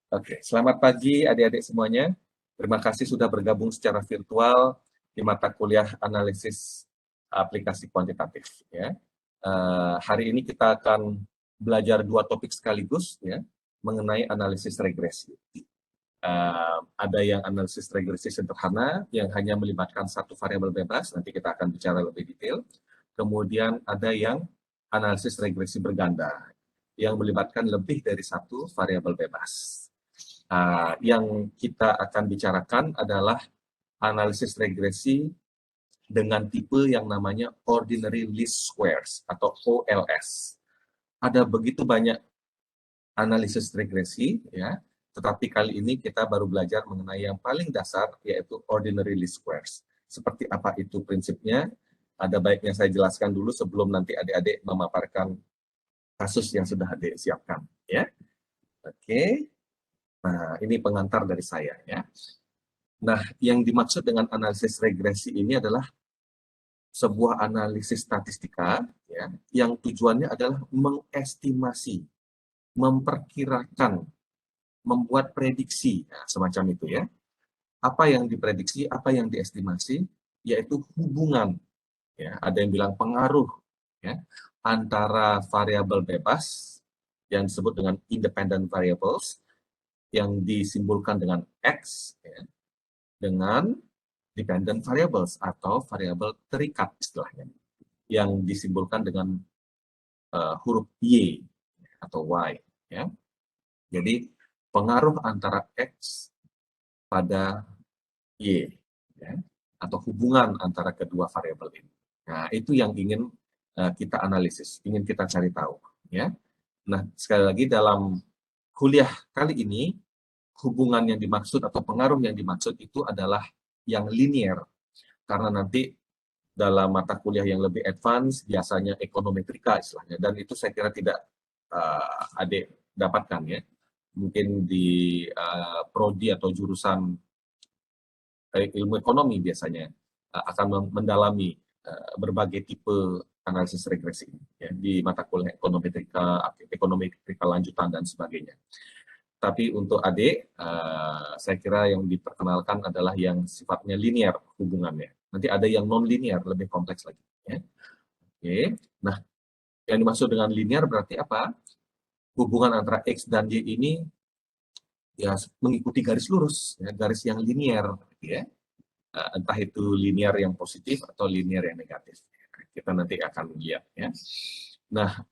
Oke, selamat pagi adik-adik semuanya. Terima kasih sudah bergabung secara virtual di mata kuliah analisis aplikasi kuantitatif. Ya. Hari ini kita akan belajar dua topik sekaligus ya, mengenai analisis regresi. Ada yang analisis regresi sederhana yang hanya melibatkan satu variabel bebas, nanti kita akan bicara lebih detail. Kemudian ada yang analisis regresi berganda yang melibatkan lebih dari satu variabel bebas. Yang kita akan bicarakan adalah analisis regresi dengan tipe yang namanya ordinary least squares atau OLS. Ada begitu banyak analisis regresi ya, tetapi kali ini kita baru belajar mengenai yang paling dasar yaitu ordinary least squares. Seperti apa itu prinsipnya? Ada baiknya saya jelaskan dulu sebelum nanti adik-adik memaparkan kasus yang sudah adik siapkan ya. Oke. Nah, ini pengantar dari saya ya. Nah, yang dimaksud dengan analisis regresi ini adalah sebuah analisis statistika ya, yang tujuannya adalah mengestimasi, memperkirakan, membuat prediksi, ya, semacam itu ya. Apa yang diprediksi, apa yang diestimasi, yaitu hubungan, ya, ada yang bilang pengaruh ya, antara variabel bebas yang disebut dengan independent variables yang disimbolkan dengan X ya, dengan dependent variables atau variabel terikat istilahnya yang disimbolkan dengan huruf Y atau Y ya. Jadi pengaruh antara X pada Y ya, atau hubungan antara kedua variabel ini. Nah, itu yang ingin kita analisis, ingin kita cari tahu ya. Nah, sekali lagi dalam kuliah kali ini hubungan yang dimaksud atau pengaruh yang dimaksud itu adalah yang linear. Karena nanti dalam mata kuliah yang lebih advance, biasanya ekonometrika istilahnya, dan itu saya kira tidak adik dapatkan ya. Mungkin di prodi atau jurusan ilmu ekonomi biasanya akan mendalami berbagai tipe analisis regresi ya, di mata kuliah ekonometrika lanjutan dan sebagainya. Tapi untuk adik, saya kira yang diperkenalkan adalah yang sifatnya linear hubungannya. Nanti ada yang non-linear, lebih kompleks lagi. Ya. Oke. Nah, yang dimaksud dengan linear berarti apa? Hubungan antara X dan Y ini ya mengikuti garis lurus, ya, garis yang linear. Ya. Entah itu linear yang positif atau linear yang negatif. Kita nanti akan lihat. Ya. Nah,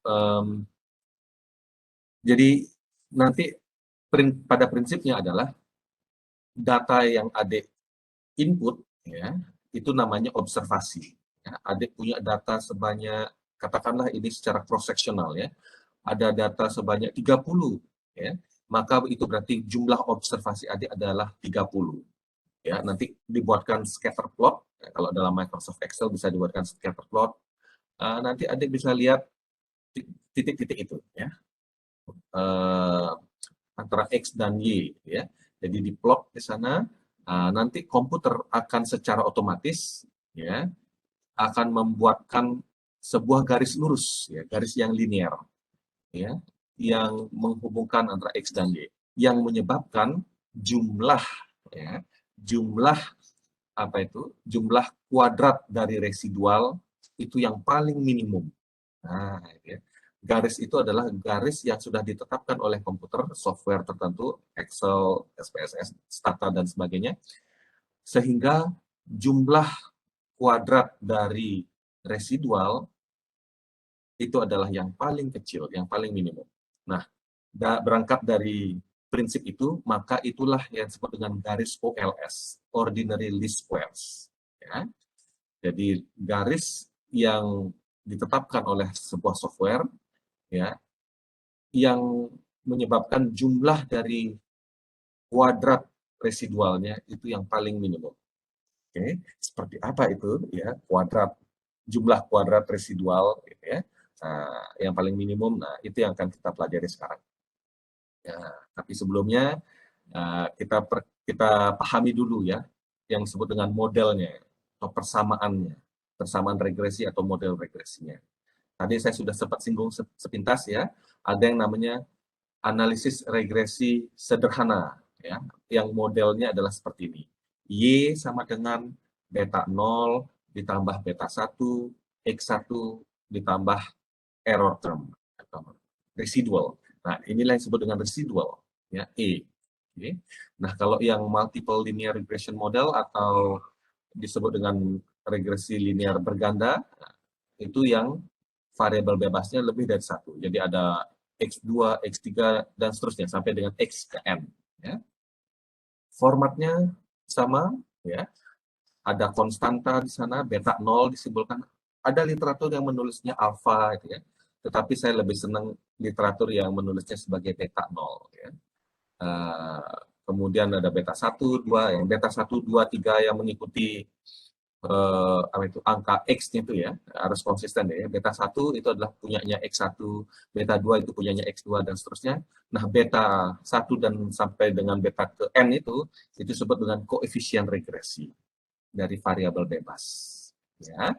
jadi nanti pada prinsipnya adalah data yang adik input ya itu namanya observasi ya, adik punya data sebanyak katakanlah ini secara cross sectional ya, ada data sebanyak 30 ya, maka itu berarti jumlah observasi adik adalah 30 ya. Nanti dibuatkan scatter plot ya, kalau dalam Microsoft Excel bisa dibuatkan scatter plot. Nanti adik bisa lihat titik-titik itu ya, antara X dan Y ya. Jadi di plot di sana nanti komputer akan secara otomatis ya akan membuatkan sebuah garis lurus ya, garis yang linear ya, yang menghubungkan antara X dan Y yang menyebabkan jumlah ya, jumlah apa itu? Jumlah kuadrat dari residual itu yang paling minimum. Nah, ya. Garis itu adalah garis yang sudah ditetapkan oleh komputer, software tertentu, Excel, SPSS, Stata, dan sebagainya, sehingga jumlah kuadrat dari residual itu adalah yang paling kecil, yang paling minimum. Nah, berangkat dari prinsip itu, maka itulah yang disebut dengan garis OLS, Ordinary Least Squares. Ya. Jadi garis yang ditetapkan oleh sebuah software ya yang menyebabkan jumlah dari kuadrat residualnya itu yang paling minimum. Oke, seperti apa itu ya kuadrat, jumlah kuadrat residual gitu ya. Nah, yang paling minimum, nah itu yang akan kita pelajari sekarang. Ya, tapi sebelumnya kita pahami dulu ya yang disebut dengan modelnya atau persamaannya, persamaan regresi atau model regresinya. Tadi saya sudah sempat singgung sepintas ya, ada yang namanya analisis regresi sederhana, ya, yang modelnya adalah seperti ini. Y sama dengan beta 0 ditambah beta 1, X1 ditambah error term, atau residual. Nah, inilah yang disebut dengan residual, ya, E. Okay. Nah, kalau yang multiple linear regression model atau disebut dengan regresi linear berganda, itu yang variabel bebasnya lebih dari satu. Jadi ada X2, X3, dan seterusnya, sampai dengan X ke N. Ya. Formatnya sama, ya. Ada konstanta di sana, beta 0 disimbolkan. Ada literatur yang menulisnya alfa, gitu ya. Tetapi saya lebih senang literatur yang menulisnya sebagai beta 0. Ya. Kemudian ada beta 1, 2, yang beta 1, 2, 3 yang mengikuti apa itu, angka X-nya itu ya, harus konsisten ya. Beta 1 itu adalah punyanya X1, beta 2 itu punyanya X2, dan seterusnya. Nah, beta 1 dan sampai dengan beta ke N itu disebut dengan koefisien regresi dari variabel bebas. Ya.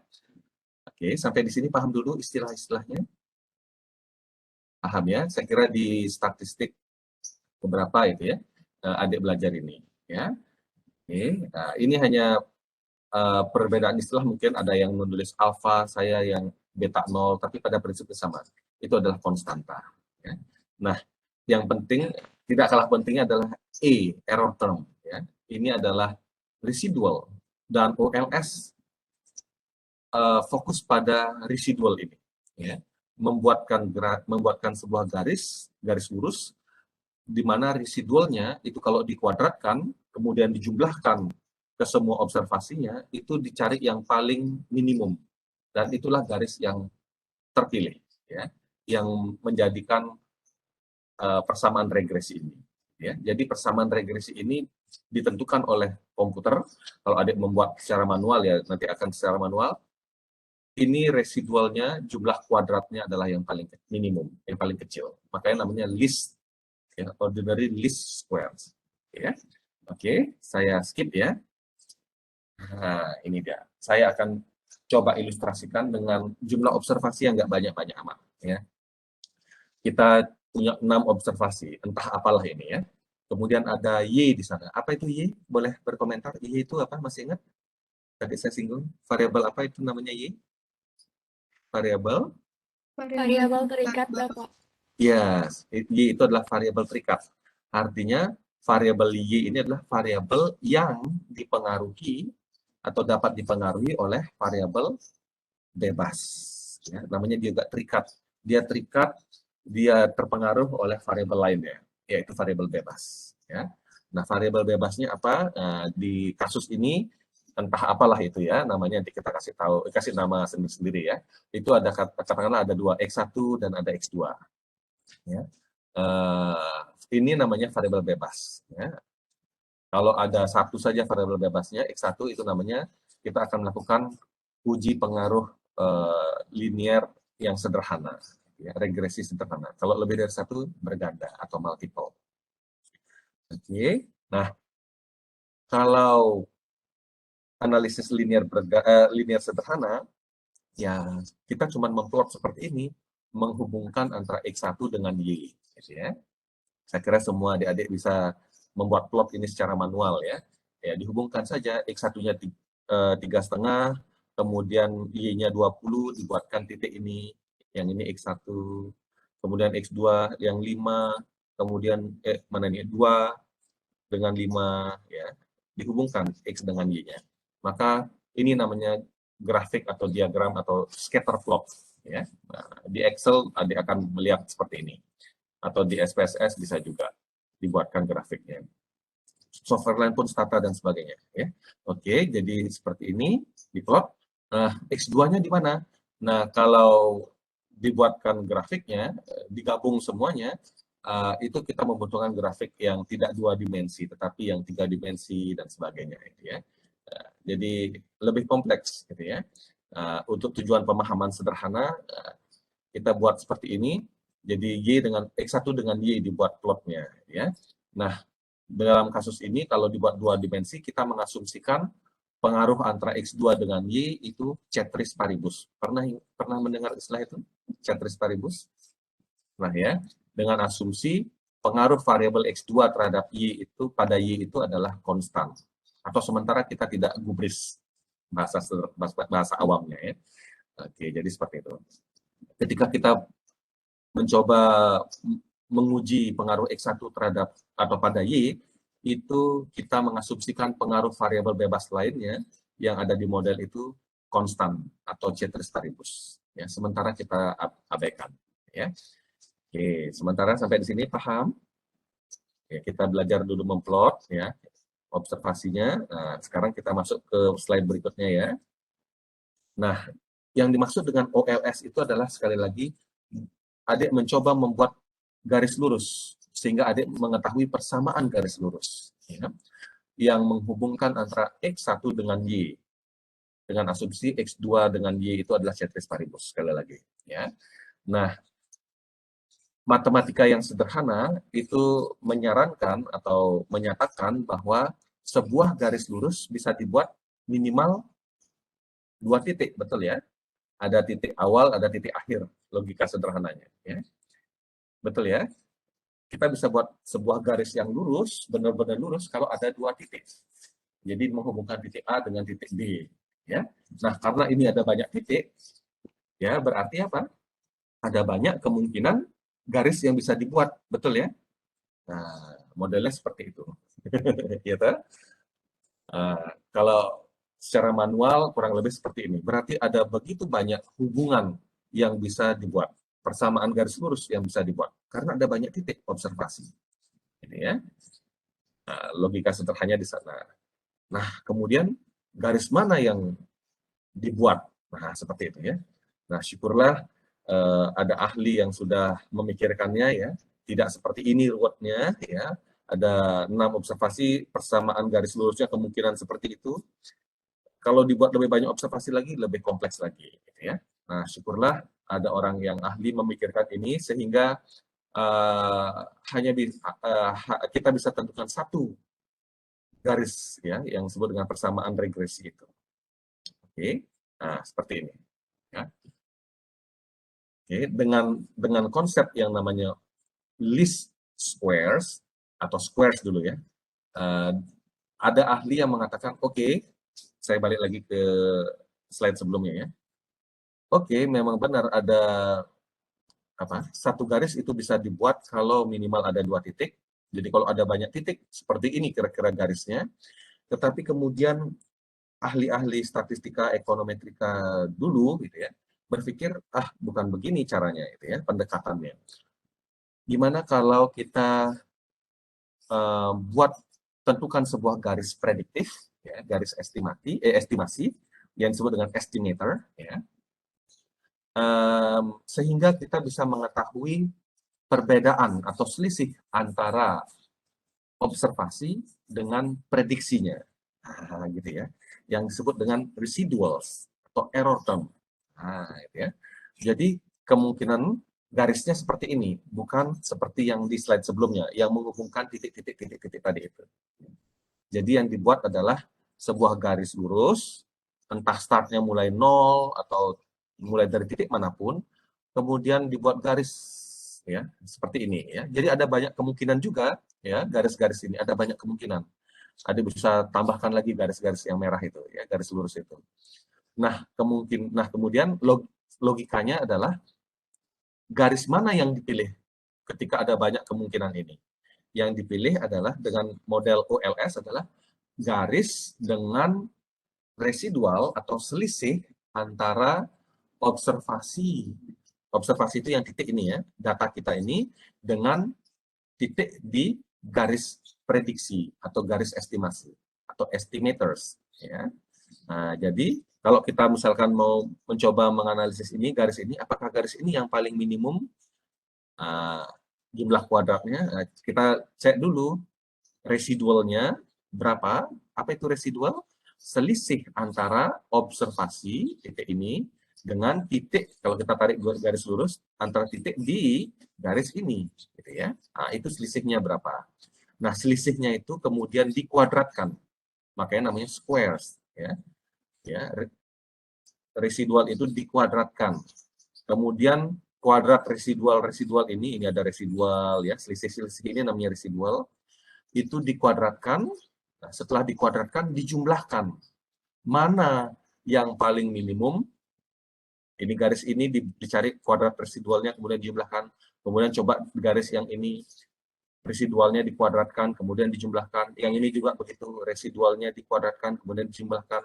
Oke, sampai di sini paham dulu istilah-istilahnya? Paham ya? Saya kira di statistik beberapa itu ya, adik belajar ini. Ya. Oke, nah, ini hanya perbedaan istilah, mungkin ada yang menulis alfa, saya yang beta 0, tapi pada prinsipnya sama. Itu adalah konstanta. Ya. Nah, yang penting, tidak kalah pentingnya adalah E, error term. Ya. Ini adalah residual, dan OLS fokus pada residual ini. Ya. Membuatkan sebuah garis lurus, di mana residualnya itu kalau dikuadratkan, kemudian dijumlahkan ke semua observasinya, itu dicari yang paling minimum. Dan itulah garis yang terpilih, ya, yang menjadikan persamaan regresi ini. Ya. Jadi persamaan regresi ini ditentukan oleh komputer. Kalau adik membuat secara manual, ya nanti akan secara manual. Ini residualnya, jumlah kuadratnya adalah yang paling minimum, yang paling kecil. Makanya namanya least, ya, ordinary least squares. Ya. Oke, saya skip ya. Nah, ini dia. Saya akan coba ilustrasikan dengan jumlah observasi yang nggak banyak-banyak amat. Ya. Kita punya 6 observasi, entah apalah ini ya. Kemudian ada Y di sana. Apa itu Y? Boleh berkomentar. Y itu apa? Masih ingat? Tadi saya singgung. Variabel apa itu namanya Y? Variabel? Variabel terikat, Bapak. Yes, Y itu adalah variabel terikat. Artinya variabel Y ini adalah variabel yang dipengaruhi atau dapat dipengaruhi oleh variabel bebas. Ya, namanya dia juga terikat. Dia terikat, dia terpengaruh oleh variabel lainnya, yaitu variabel bebas. Ya. Nah, variabel bebasnya apa? Nah, di kasus ini entah apalah itu ya, namanya nanti kita kasih nama sendiri-sendiri ya. Itu ada katakanlah ada dua, X1 dan ada X2. Ya. Ini namanya variabel bebas. Ya. Kalau ada satu saja variabel bebasnya, X1, itu namanya kita akan melakukan uji pengaruh linear yang sederhana, ya, regresi sederhana. Kalau lebih dari satu, berganda atau multiple. Oke, nah kalau analisis linear sederhana, ya kita cuma memplot seperti ini, menghubungkan antara X1 dengan Y. Gitu ya. Saya kira semua adik-adik bisa membuat plot ini secara manual ya. Ya, dihubungkan saja X1-nya 3,5, kemudian Y-nya 20, dibuatkan titik ini, yang ini X1, kemudian X2 yang 5, kemudian mana nih 2 dengan 5 ya. Dihubungkan X dengan Y-nya. Maka ini namanya grafik atau diagram atau scatter plot ya. Nah, di Excel adik akan melihat seperti ini. Atau di SPSS bisa juga dibuatkan grafiknya. Software lain pun Stata dan sebagainya. Ya. Oke, jadi seperti ini diplot. Nah, X2-nya di mana? Nah, kalau dibuatkan grafiknya, digabung semuanya, itu kita membutuhkan grafik yang tidak 2 dimensi, tetapi yang 3 dimensi dan sebagainya. Gitu ya. Jadi lebih kompleks. Gitu ya. Untuk tujuan pemahaman sederhana, kita buat seperti ini. Jadi Y dengan X1 dengan Y dibuat plotnya. Ya. Nah, dalam kasus ini kalau dibuat 2 dimensi, kita mengasumsikan pengaruh antara X2 dengan Y itu ceteris paribus. Pernah mendengar istilah itu? Ceteris paribus? Nah ya, dengan asumsi pengaruh variabel X2 terhadap Y itu pada Y itu adalah konstan. Atau sementara kita tidak gubris bahasa awamnya ya. Oke, jadi seperti itu. Ketika kita mencoba menguji pengaruh X1 terhadap atau pada Y, itu kita mengasumsikan pengaruh variabel bebas lainnya yang ada di model itu konstan atau ceteris paribus. Ya, sementara kita abaikan. Ya. Oke, sementara sampai di sini paham? Ya, kita belajar dulu memplot ya observasinya. Nah, sekarang kita masuk ke slide berikutnya ya. Nah, yang dimaksud dengan OLS itu adalah sekali lagi adik mencoba membuat garis lurus sehingga adik mengetahui persamaan garis lurus ya, yang menghubungkan antara X1 dengan Y dengan asumsi X2 dengan Y itu adalah ceteris paribus sekali lagi ya. Nah, matematika yang sederhana itu menyarankan atau menyatakan bahwa sebuah garis lurus bisa dibuat minimal 2 titik, betul ya? Ada titik awal, ada titik akhir, logika sederhananya. Ya. Betul ya? Kita bisa buat sebuah garis yang lurus, benar-benar lurus kalau ada 2 titik. Jadi menghubungkan titik A dengan titik B. Ya. Nah, karena ini ada banyak titik, ya berarti apa? Ada banyak kemungkinan garis yang bisa dibuat, betul ya? Nah, modelnya seperti itu. Gitu. Kalau secara manual kurang lebih seperti ini. Berarti ada begitu banyak hubungan yang bisa dibuat. Persamaan garis lurus yang bisa dibuat. Karena ada banyak titik observasi. Ini ya. Nah, logika sederhananya di sana. Nah, kemudian garis mana yang dibuat? Nah, seperti itu ya. Nah, syukurlah ada ahli yang sudah memikirkannya ya. Tidak seperti ini ruwetnya ya. Ada 6 observasi, persamaan garis lurusnya kemungkinan seperti itu. Kalau dibuat lebih banyak observasi lagi, lebih kompleks lagi. Gitu ya. Nah, syukurlah ada orang yang ahli memikirkan ini sehingga hanya kita bisa tentukan satu garis ya yang disebut dengan persamaan regresi itu. Oke, nah seperti ini. Ya. Oke, dengan konsep yang namanya least squares atau squares dulu ya. Ada ahli yang mengatakan, oke, saya balik lagi ke slide sebelumnya ya. Oke, memang benar ada satu garis itu bisa dibuat kalau minimal ada 2 titik. Jadi kalau ada banyak titik, seperti ini kira-kira garisnya. Tetapi kemudian ahli-ahli statistika ekonometrika dulu gitu ya, berpikir, bukan begini caranya itu ya, pendekatannya. Gimana kalau kita buat tentukan sebuah garis prediktif, ya, garis estimasi yang disebut dengan estimator, ya, sehingga kita bisa mengetahui perbedaan atau selisih antara observasi dengan prediksinya, gitu ya, yang disebut dengan residuals atau error term. Nah, gitu ya. Jadi kemungkinan garisnya seperti ini, bukan seperti yang di slide sebelumnya, yang menghubungkan titik-titik tadi itu. Jadi yang dibuat adalah sebuah garis lurus, entah startnya mulai 0 atau mulai dari titik manapun, kemudian dibuat garis ya seperti ini ya. Jadi ada banyak kemungkinan juga ya, garis-garis ini ada banyak kemungkinan. Ada bisa tambahkan lagi garis-garis yang merah itu ya, garis lurus itu. Nah, kemudian logikanya adalah garis mana yang dipilih ketika ada banyak kemungkinan ini. Yang dipilih adalah dengan model OLS adalah garis dengan residual atau selisih antara observasi itu yang titik ini ya, data kita ini dengan titik di garis prediksi atau garis estimasi atau estimators ya. Nah, jadi kalau kita misalkan mau mencoba menganalisis ini garis ini, apakah garis ini yang paling minimum jumlah kuadratnya? Kita cek dulu residualnya berapa. Apa itu residual? Selisih antara observasi titik ini dengan titik, kalau kita tarik garis lurus, antara titik di garis ini, gitu ya. Nah, itu selisihnya berapa. Nah, selisihnya itu kemudian dikuadratkan, makanya namanya squares, ya. Residual itu dikuadratkan, kemudian kuadrat residual ini ada residual ya, selisih ini namanya residual, itu dikuadratkan. Nah, setelah dikuadratkan dijumlahkan mana yang paling minimum. Ini garis ini dicari kuadrat residualnya, kemudian dijumlahkan, kemudian coba garis yang ini residualnya dikuadratkan, kemudian dijumlahkan, yang ini juga begitu, residualnya dikuadratkan, kemudian dijumlahkan,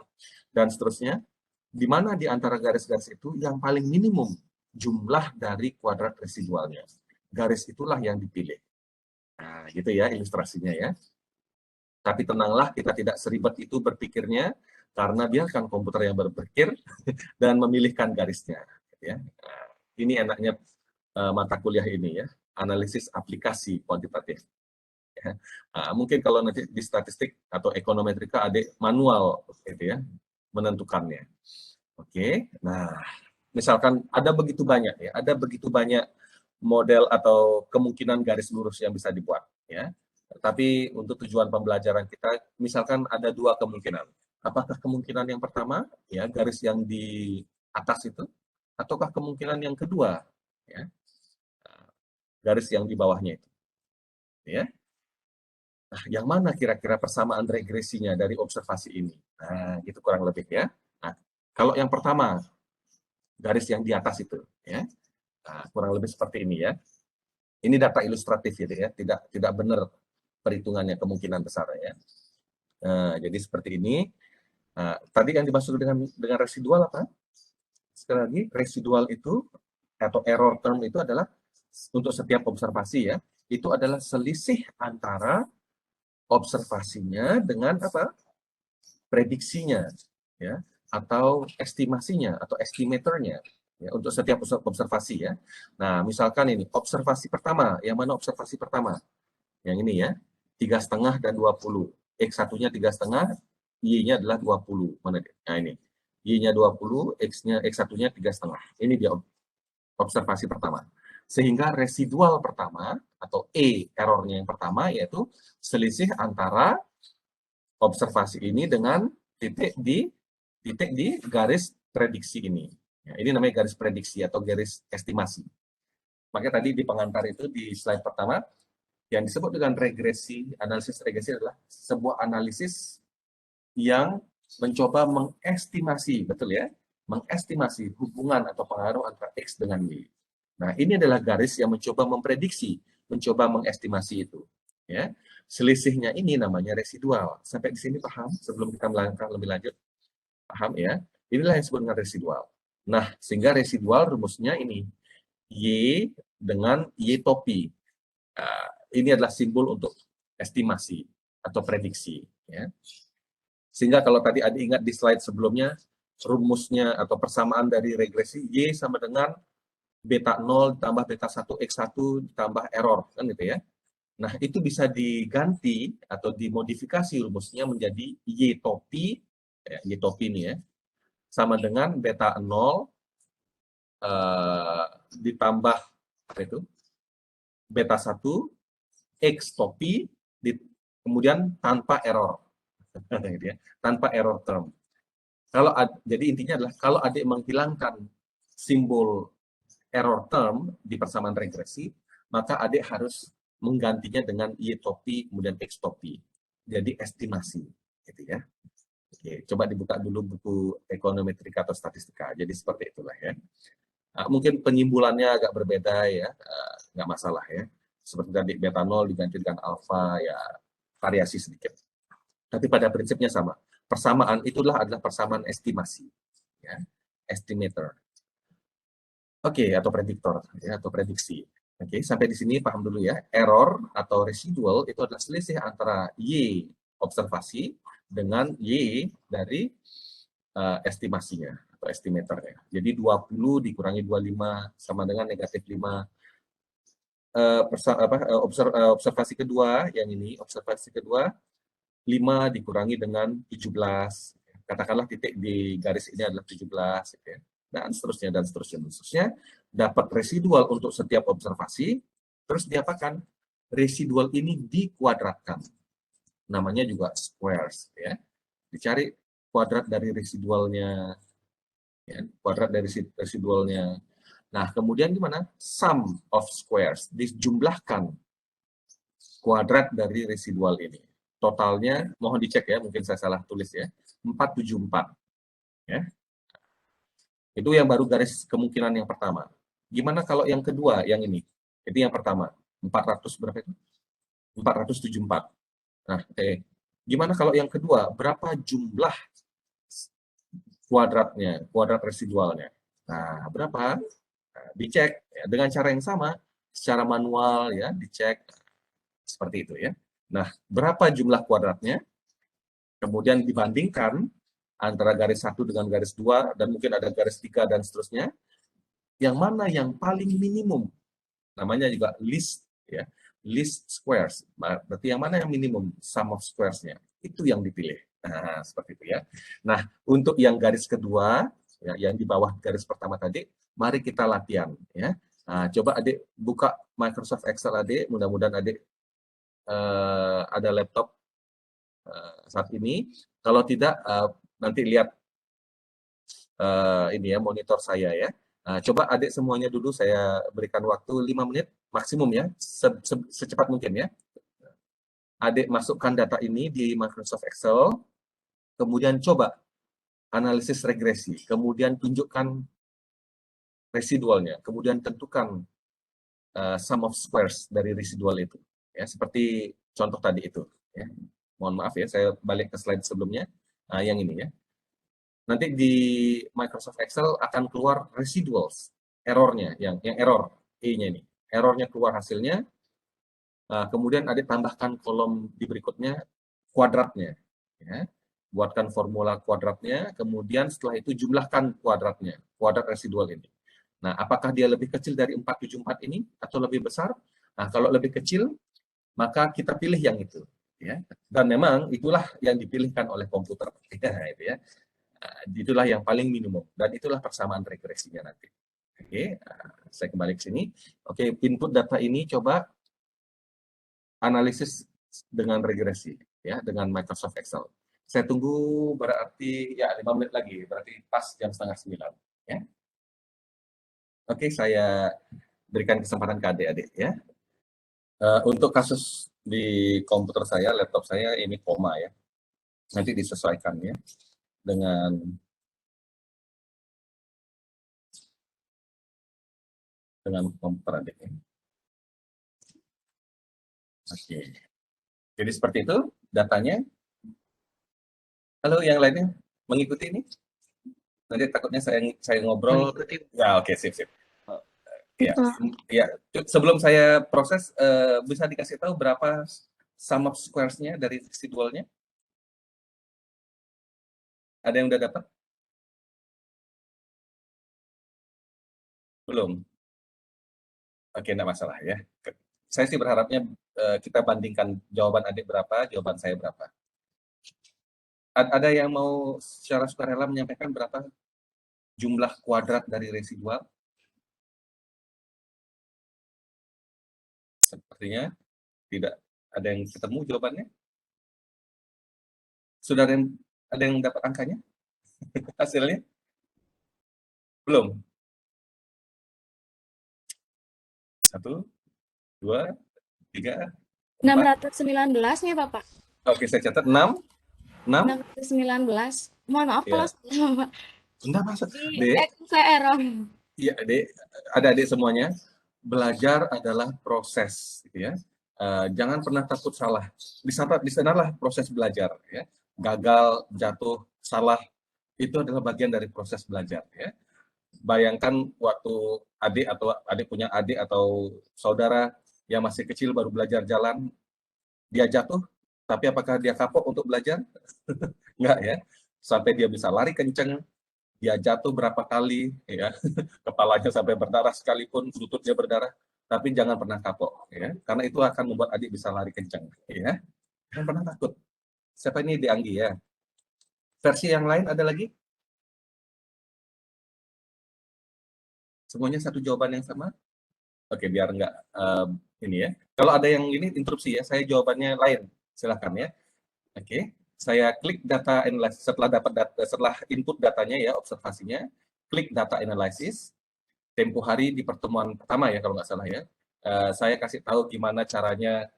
dan seterusnya. Di mana di antara garis-garis itu yang paling minimum jumlah dari kuadrat residualnya. Garis itulah yang dipilih. Nah, gitu ya ilustrasinya ya. Tapi tenanglah, kita tidak seribet itu berpikirnya, karena biarkan komputer yang berpikir dan memilihkan garisnya. Ya. Nah, ini enaknya mata kuliah ini ya, analisis aplikasi kuantitatif. Ya. Nah, mungkin kalau nanti di statistik atau ekonometrika adik manual gitu ya, menentukannya. Oke, nah misalkan ada begitu banyak ya, ada begitu banyak model atau kemungkinan garis lurus yang bisa dibuat ya. Tapi untuk tujuan pembelajaran kita, misalkan ada dua kemungkinan. Apakah kemungkinan yang pertama ya garis yang di atas itu, ataukah kemungkinan yang kedua ya garis yang di bawahnya itu ya. Nah, yang mana kira-kira persamaan regresinya dari observasi ini? Nah, gitu kurang lebih ya. Nah, kalau yang pertama garis yang di atas itu ya. Nah, kurang lebih seperti ini ya. Ini data ilustratif gitu ya, tidak benar perhitungannya, kemungkinan besar ya. Nah, jadi seperti ini. Nah, tadi yang dimaksud dengan residual apa? Sekali lagi, residual itu atau error term itu adalah untuk setiap observasi ya, itu adalah selisih antara observasinya dengan apa? Prediksinya ya, atau estimasinya atau estimatornya ya, untuk setiap observasi ya. Nah, misalkan ini observasi pertama, yang mana observasi pertama? Yang ini ya, 3,5 dan 20. X1-nya 3,5, Y-nya adalah 20. Mana dia? Nah ini. Y-nya 20, X1-nya 3,5. Ini dia observasi pertama. Sehingga residual pertama atau errornya yang pertama yaitu selisih antara observasi ini dengan titik di garis prediksi ini. Ya, ini namanya garis prediksi atau garis estimasi. Makanya tadi di pengantar itu di slide pertama yang disebut dengan regresi, analisis regresi adalah sebuah analisis yang mencoba mengestimasi, betul ya, mengestimasi hubungan atau pengaruh antara X dengan Y. Nah, ini adalah garis yang mencoba memprediksi, mencoba mengestimasi itu. Ya, selisihnya ini namanya residual. Sampai di sini paham? Sebelum kita melangkah lebih lanjut, paham ya? Inilah yang disebut dengan residual. Nah, sehingga residual rumusnya ini Y dengan Y topi. Ini adalah simbol untuk estimasi atau prediksi. Ya. Sehingga kalau tadi ada ingat di slide sebelumnya, rumusnya atau persamaan dari regresi, Y sama dengan beta 0 ditambah beta 1 X1 ditambah error, kan gitu ya. Nah, itu bisa diganti atau dimodifikasi rumusnya menjadi Y topi, ya, Y topi ini ya, sama dengan beta 0 ditambah apa itu? Beta 1 X topi, kemudian tanpa error. Tanpa error term. Jadi intinya adalah kalau adik menghilangkan simbol error term di persamaan regresi, maka adik harus menggantinya dengan Y topi kemudian X topi. Jadi estimasi, gitu ya. Oke, coba dibuka dulu buku ekonometrika atau statistika. Jadi seperti itulah ya. Mungkin penyimbulannya agak berbeda ya, nggak masalah ya. Seperti tadi beta 0 diganti dengan alfa, ya variasi sedikit. Tapi pada prinsipnya sama. Persamaan itulah adalah persamaan estimasi, ya, estimator. Oke, atau prediktor, ya, atau prediksi. Oke, sampai di sini paham dulu ya. Error atau residual itu adalah selisih antara Y observasi dengan Y dari estimasinya atau estimatornya. Jadi 20 dikurangi 25 sama dengan negatif 5. Observasi kedua, yang ini, observasi kedua, 5 dikurangi dengan 17. Katakanlah titik di garis ini adalah 17. Ya. Dan seterusnya, dan seterusnya, dan seterusnya. Dapat residual untuk setiap observasi, terus diapakan? Residual ini dikuadratkan. Namanya juga squares. Ya. Dicari kuadrat dari residualnya. Ya, kuadrat dari residualnya. Nah, kemudian gimana? Sum of squares, dijumlahkan kuadrat dari residual ini. Totalnya, mohon dicek ya, mungkin saya salah tulis ya, 474. Ya. Itu yang baru garis kemungkinan yang pertama. Gimana kalau yang kedua, yang ini? Itu yang pertama, 400 berapa itu? 474. Nah, gimana kalau yang kedua? Berapa jumlah kuadratnya, kuadrat residualnya? Nah, berapa? Nah, dicek ya, dengan cara yang sama, secara manual ya, dicek seperti itu ya. Nah, berapa jumlah kuadratnya? Kemudian dibandingkan antara garis 1 dengan garis 2 dan mungkin ada garis 3 dan seterusnya. Yang mana yang paling minimum? Namanya juga least ya. Least squares. Berarti yang mana yang minimum sum of squares-nya? Itu yang dipilih. Nah, seperti itu ya. Nah, untuk yang garis kedua, ya, yang di bawah garis pertama tadi, mari kita latihan ya. Nah, coba adik buka Microsoft Excel adik, mudah-mudahan adik ada laptop saat ini. Kalau tidak, nanti lihat ini ya monitor saya ya. Coba adik semuanya dulu saya berikan waktu 5 menit maksimum ya, secepat mungkin ya. Adik masukkan data ini di Microsoft Excel, kemudian coba analisis regresi, kemudian tunjukkan residualnya, kemudian tentukan sum of squares dari residual itu. Ya, seperti contoh tadi itu. Ya. Mohon maaf ya, saya balik ke slide sebelumnya. Yang ini ya. Nanti di Microsoft Excel akan keluar residuals, errornya, yang error, E-nya ini. Errornya keluar hasilnya, kemudian ada tambahkan kolom di berikutnya, kuadratnya. Ya. Buatkan formula kuadratnya, kemudian setelah itu jumlahkan kuadratnya, kuadrat residual ini. Nah, apakah dia lebih kecil dari 474 ini atau lebih besar? Nah, kalau lebih kecil, maka kita pilih yang itu. Ya. Dan memang itulah yang dipilihkan oleh komputer. Ya, itu ya. Itulah yang paling minimum. Dan itulah persamaan regresinya nanti. Oke, saya kembali ke sini. Oke, input data ini coba analisis dengan regresi. Ya, dengan Microsoft Excel. Saya tunggu berarti ya 5 menit lagi, berarti pas jam setengah 9. Ya. Oke, saya berikan kesempatan ke adik-adik ya. Untuk kasus di komputer saya, laptop saya ini koma ya. Nanti disesuaikan ya dengan komputer adik ya. Oke. Jadi seperti itu datanya. Halo, yang lainnya mengikuti ini? Nanti takutnya saya ngobrol. Mengikuti. Ya, oke, sip. Ya, ya. Sebelum saya proses, bisa dikasih tahu berapa sum of squares-nya dari residualnya? Ada yang udah dapat? Belum? Oke, enggak masalah ya. Saya sih berharapnya kita bandingkan jawaban adik berapa, jawaban saya berapa. Ada yang mau secara sukarela menyampaikan berapa jumlah kuadrat dari residual? Sepertinya tidak ada yang ketemu jawabannya. Sudah ada yang dapat angkanya? Hasilnya? Belum? 1, 2, 3, 4. 619 nih Bapak. Oke, saya catat 6. 619. Mohon maaf kalau salah Pak. Enggak masuk. Saya error. Iya, Dek. Adik-adik semuanya, belajar adalah proses, gitu ya. Jangan pernah takut salah. Di sanalah proses belajar, ya. Gagal, jatuh, salah, itu adalah bagian dari proses belajar, ya. Bayangkan waktu adik punya adik atau saudara yang masih kecil baru belajar jalan, dia jatuh, tapi apakah dia kapok untuk belajar? Enggak ya. Sampai dia bisa lari kenceng, dia jatuh berapa kali, ya, kepalanya sampai berdarah sekalipun, lututnya berdarah, tapi jangan pernah kapok, ya, karena itu akan membuat adik bisa lari kencang, ya. Jangan pernah takut. Siapa ini, Dianggi ya? Versi yang lain ada lagi? Semuanya satu jawaban yang sama? Oke, biar enggak ini ya. Kalau ada yang ini interupsi ya, saya jawabannya lain. Silakan ya. Oke, saya klik data analysis setelah input datanya ya, observasinya, klik data analysis. tempo hari di pertemuan pertama ya kalau nggak salah ya, saya kasih tahu gimana caranya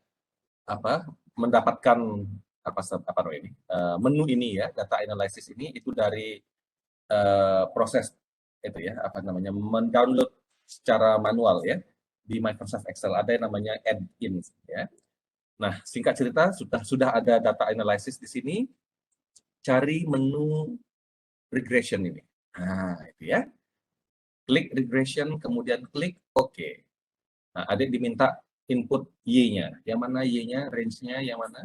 mendapatkan menu ini ya, data analysis ini itu dari proses itu ya, mendownload secara manual ya di Microsoft Excel, ada yang namanya add-in ya. Nah, singkat cerita sudah ada data analysis di sini, cari menu regression ini. Nah, itu ya. Klik regression, kemudian klik OK. Nah, adik diminta input Y-nya. Yang mana Y-nya, range-nya yang mana?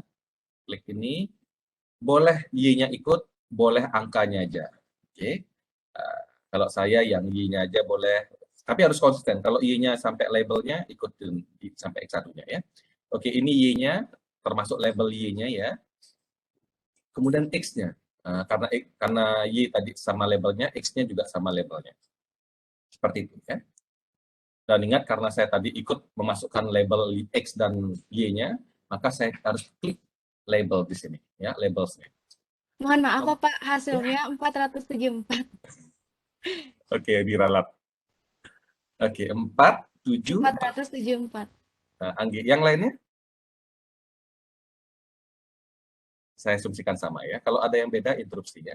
Klik ini. Boleh Y-nya ikut, boleh angkanya aja. Oke. Kalau saya yang Y-nya aja boleh, tapi harus konsisten. Kalau Y-nya sampai labelnya, ikutin sampai X1-nya ya. Oke, ini Y-nya, termasuk label Y-nya ya. Kemudian X-nya. Karena Y tadi sama labelnya, X-nya juga sama labelnya. Seperti itu ya. Dan ingat, karena saya tadi ikut memasukkan label X dan Y-nya, maka saya harus klik label di sini, ya, labelsnya. Mohon maaf Pak, hasilnya 474. Oke, diralat. Oke, 474. 474. Nah, Anggi, yang lainnya? Saya asumsikan sama ya. Kalau ada yang beda, interupsinya.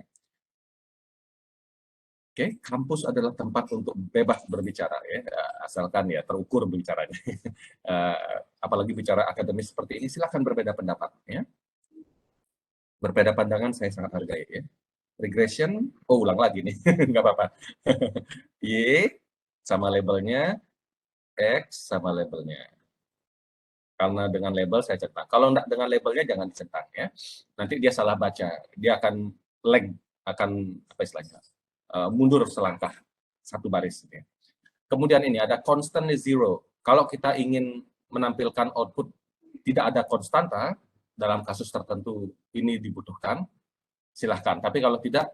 Oke, kampus adalah tempat untuk bebas berbicara ya, asalkan ya terukur berbicaranya. Apalagi bicara akademis seperti ini, silakan berbeda pendapat ya. Berbeda pandangan saya sangat hargai ya. Regression, ulang lagi nih, nggak apa-apa. Y sama labelnya, X sama labelnya. Karena dengan label saya centang. Kalau enggak dengan labelnya jangan dicentang ya. Nanti dia salah baca, dia akan lag, akan apa istilahnya, mundur selangkah satu baris. Ya. Kemudian ini ada constantly zero. Kalau kita ingin menampilkan output tidak ada konstanta, dalam kasus tertentu ini dibutuhkan, silahkan. Tapi kalau tidak,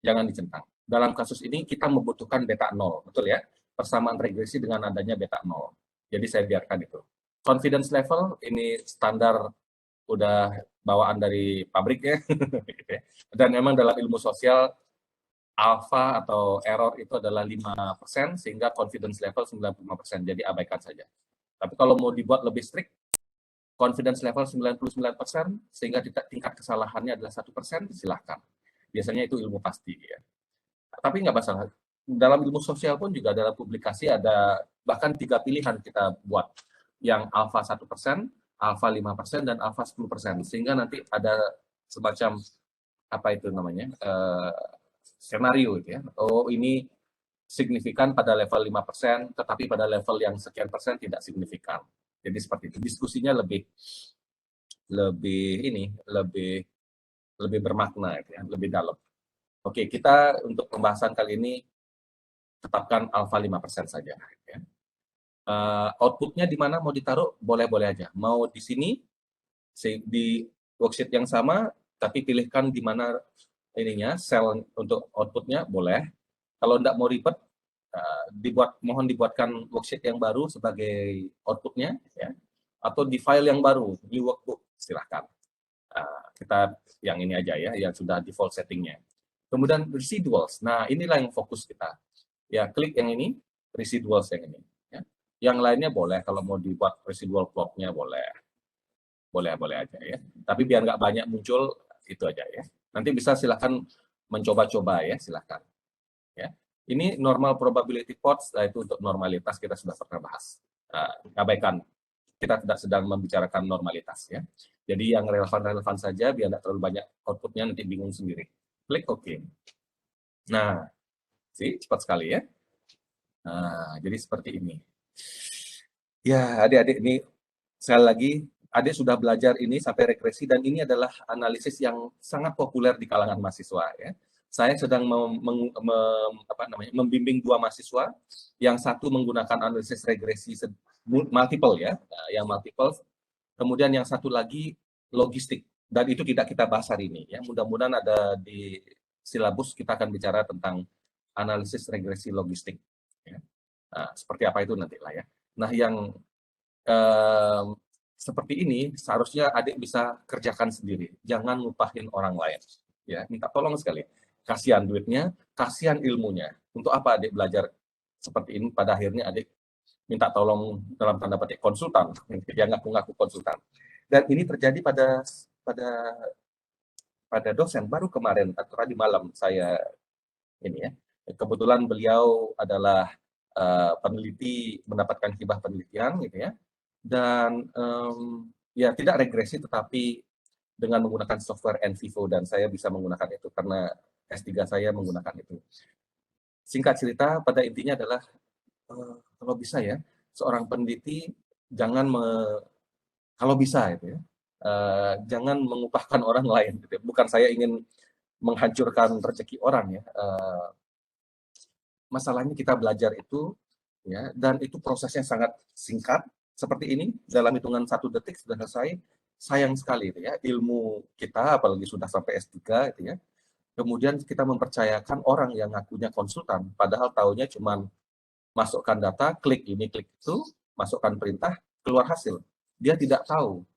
jangan dicentang. Dalam kasus ini kita membutuhkan beta 0, betul ya? Persamaan regresi dengan adanya beta 0. Jadi saya biarkan itu. Confidence level, ini standar udah bawaan dari pabrik ya. Dan memang dalam ilmu sosial, alpha atau error itu adalah 5%, sehingga confidence level 95%, jadi abaikan saja. Tapi kalau mau dibuat lebih strict, confidence level 99%, sehingga tingkat kesalahannya adalah 1%, silahkan. Biasanya itu ilmu pasti. Ya. Tapi nggak masalah. Dalam ilmu sosial pun juga dalam publikasi ada bahkan 3 pilihan kita buat. Yang alpha 1%, alpha 5%, dan alpha 10%. Sehingga nanti ada semacam, apa itu namanya, skenario gitu ya. Oh, ini signifikan pada level 5%, tetapi pada level yang sekian persen tidak signifikan. Jadi seperti itu. Diskusinya lebih bermakna gitu ya, lebih dalam. Oke, kita untuk pembahasan kali ini tetapkan alpha 5% saja ya. Outputnya di mana mau ditaruh, boleh-boleh aja. Mau di sini, di worksheet yang sama, tapi pilihkan di mana ininya, sel untuk outputnya, boleh. Kalau tidak mau ribet, mohon dibuatkan worksheet yang baru sebagai outputnya, ya. Atau di file yang baru, new workbook, silahkan. Kita yang ini aja ya, yang sudah default settingnya. Kemudian residuals, nah inilah yang fokus kita. Ya, klik yang ini, residuals yang ini. Yang lainnya boleh, kalau mau dibuat residual plotnya boleh aja ya. Tapi biar nggak banyak muncul, itu aja ya. Nanti bisa silakan mencoba-coba ya, silakan. Ya. Ini normal probability plots, itu untuk normalitas kita sudah pernah bahas. Abaikan, kita tidak sedang membicarakan normalitas ya. Jadi yang relevan-relevan saja, biar tidak terlalu banyak outputnya, nanti bingung sendiri. Klik OK. Nah, cepat sekali ya. Nah, jadi seperti ini. Ya, adik-adik ini sekali lagi, adik sudah belajar ini sampai regresi, dan ini adalah analisis yang sangat populer di kalangan mahasiswa. Ya. Saya sedang membimbing 2 mahasiswa, yang satu menggunakan analisis regresi multiple ya, yang multiple, kemudian yang satu lagi logistik, dan itu tidak kita bahas hari ini. Ya. Mudah-mudahan ada di silabus kita akan bicara tentang analisis regresi logistik. Ya. Nah, seperti apa itu nanti lah ya. Nah, yang seperti ini seharusnya adik bisa kerjakan sendiri, jangan ngupahin orang lain. Ya, minta tolong sekali. Kasihan duitnya, kasihan ilmunya. Untuk apa adik belajar seperti ini, pada akhirnya adik minta tolong dalam tanda petik konsultan, yang ngaku-ngaku konsultan. Dan ini terjadi pada pada dosen baru kemarin atau tadi malam saya ini ya. Kebetulan beliau adalah peneliti, mendapatkan hibah penelitian gitu ya. Dan ya tidak regresi tetapi dengan menggunakan software NVivo, dan saya bisa menggunakan itu karena S3 saya menggunakan itu. Singkat cerita, pada intinya adalah kalau bisa ya, seorang peneliti jangan kalau bisa itu ya, jangan mengupahkan orang lain. Gitu. Bukan saya ingin menghancurkan rezeki orang ya. Masalahnya kita belajar itu ya, dan itu prosesnya sangat singkat. Seperti ini, dalam hitungan 1 detik sudah selesai. Sayang sekali itu ya, ilmu kita apalagi sudah sampai S3 itu ya. Kemudian kita mempercayakan orang yang ngakunya konsultan, padahal taunya cuma masukkan data, klik ini, klik itu, masukkan perintah, keluar hasil. Dia tidak tahu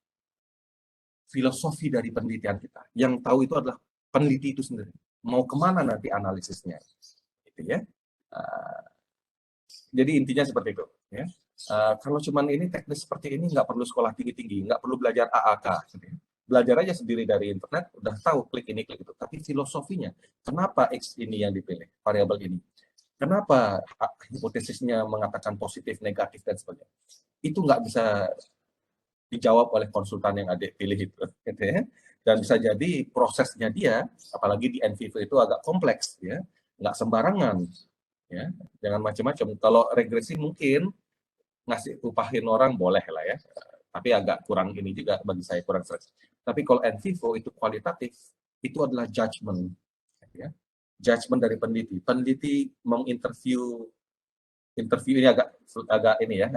filosofi dari penelitian kita. Yang tahu itu adalah peneliti itu sendiri. Mau kemana nanti analisisnya, gitu ya. Jadi intinya seperti itu. Ya. Kalau cuman ini teknis seperti ini, nggak perlu sekolah tinggi-tinggi, nggak perlu belajar AAK. Gitu ya. Belajar aja sendiri dari internet, udah tahu klik ini, klik itu. Tapi filosofinya, kenapa X ini yang dipilih, variabel ini? Kenapa hipotesisnya mengatakan positif, negatif, dan sebagainya? Itu nggak bisa dijawab oleh konsultan yang adik pilih itu. Gitu ya. Dan bisa jadi prosesnya dia, apalagi di NVivo itu agak kompleks, ya, nggak sembarangan. Ya, jangan macam-macam. Kalau regresi mungkin ngasih upahin orang boleh lah ya, tapi agak kurang ini juga bagi saya, kurang stres. Tapi kalau NVivo itu kualitatif, itu adalah judgement, ya. Judgement dari peneliti. Peneliti menginterview ini agak ini ya,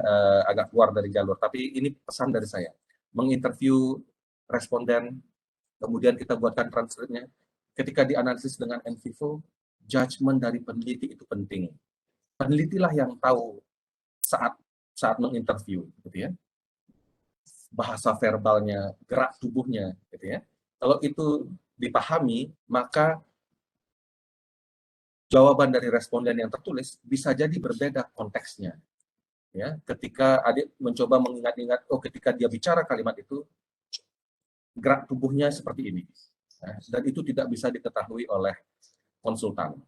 agak keluar dari jalur. Tapi ini pesan dari saya. Menginterview responden, kemudian kita buatkan transkripnya. Ketika dianalisis dengan NVivo, judgement dari peneliti itu penting. Penelitilah yang tahu saat menginterview, gitu ya. Bahasa verbalnya, gerak tubuhnya, gitu ya. Kalau itu dipahami, maka jawaban dari responden yang tertulis bisa jadi berbeda konteksnya. Ya, ketika adik mencoba mengingat-ingat, oh ketika dia bicara kalimat itu, gerak tubuhnya seperti ini. Nah, dan itu tidak bisa diketahui oleh konsultan.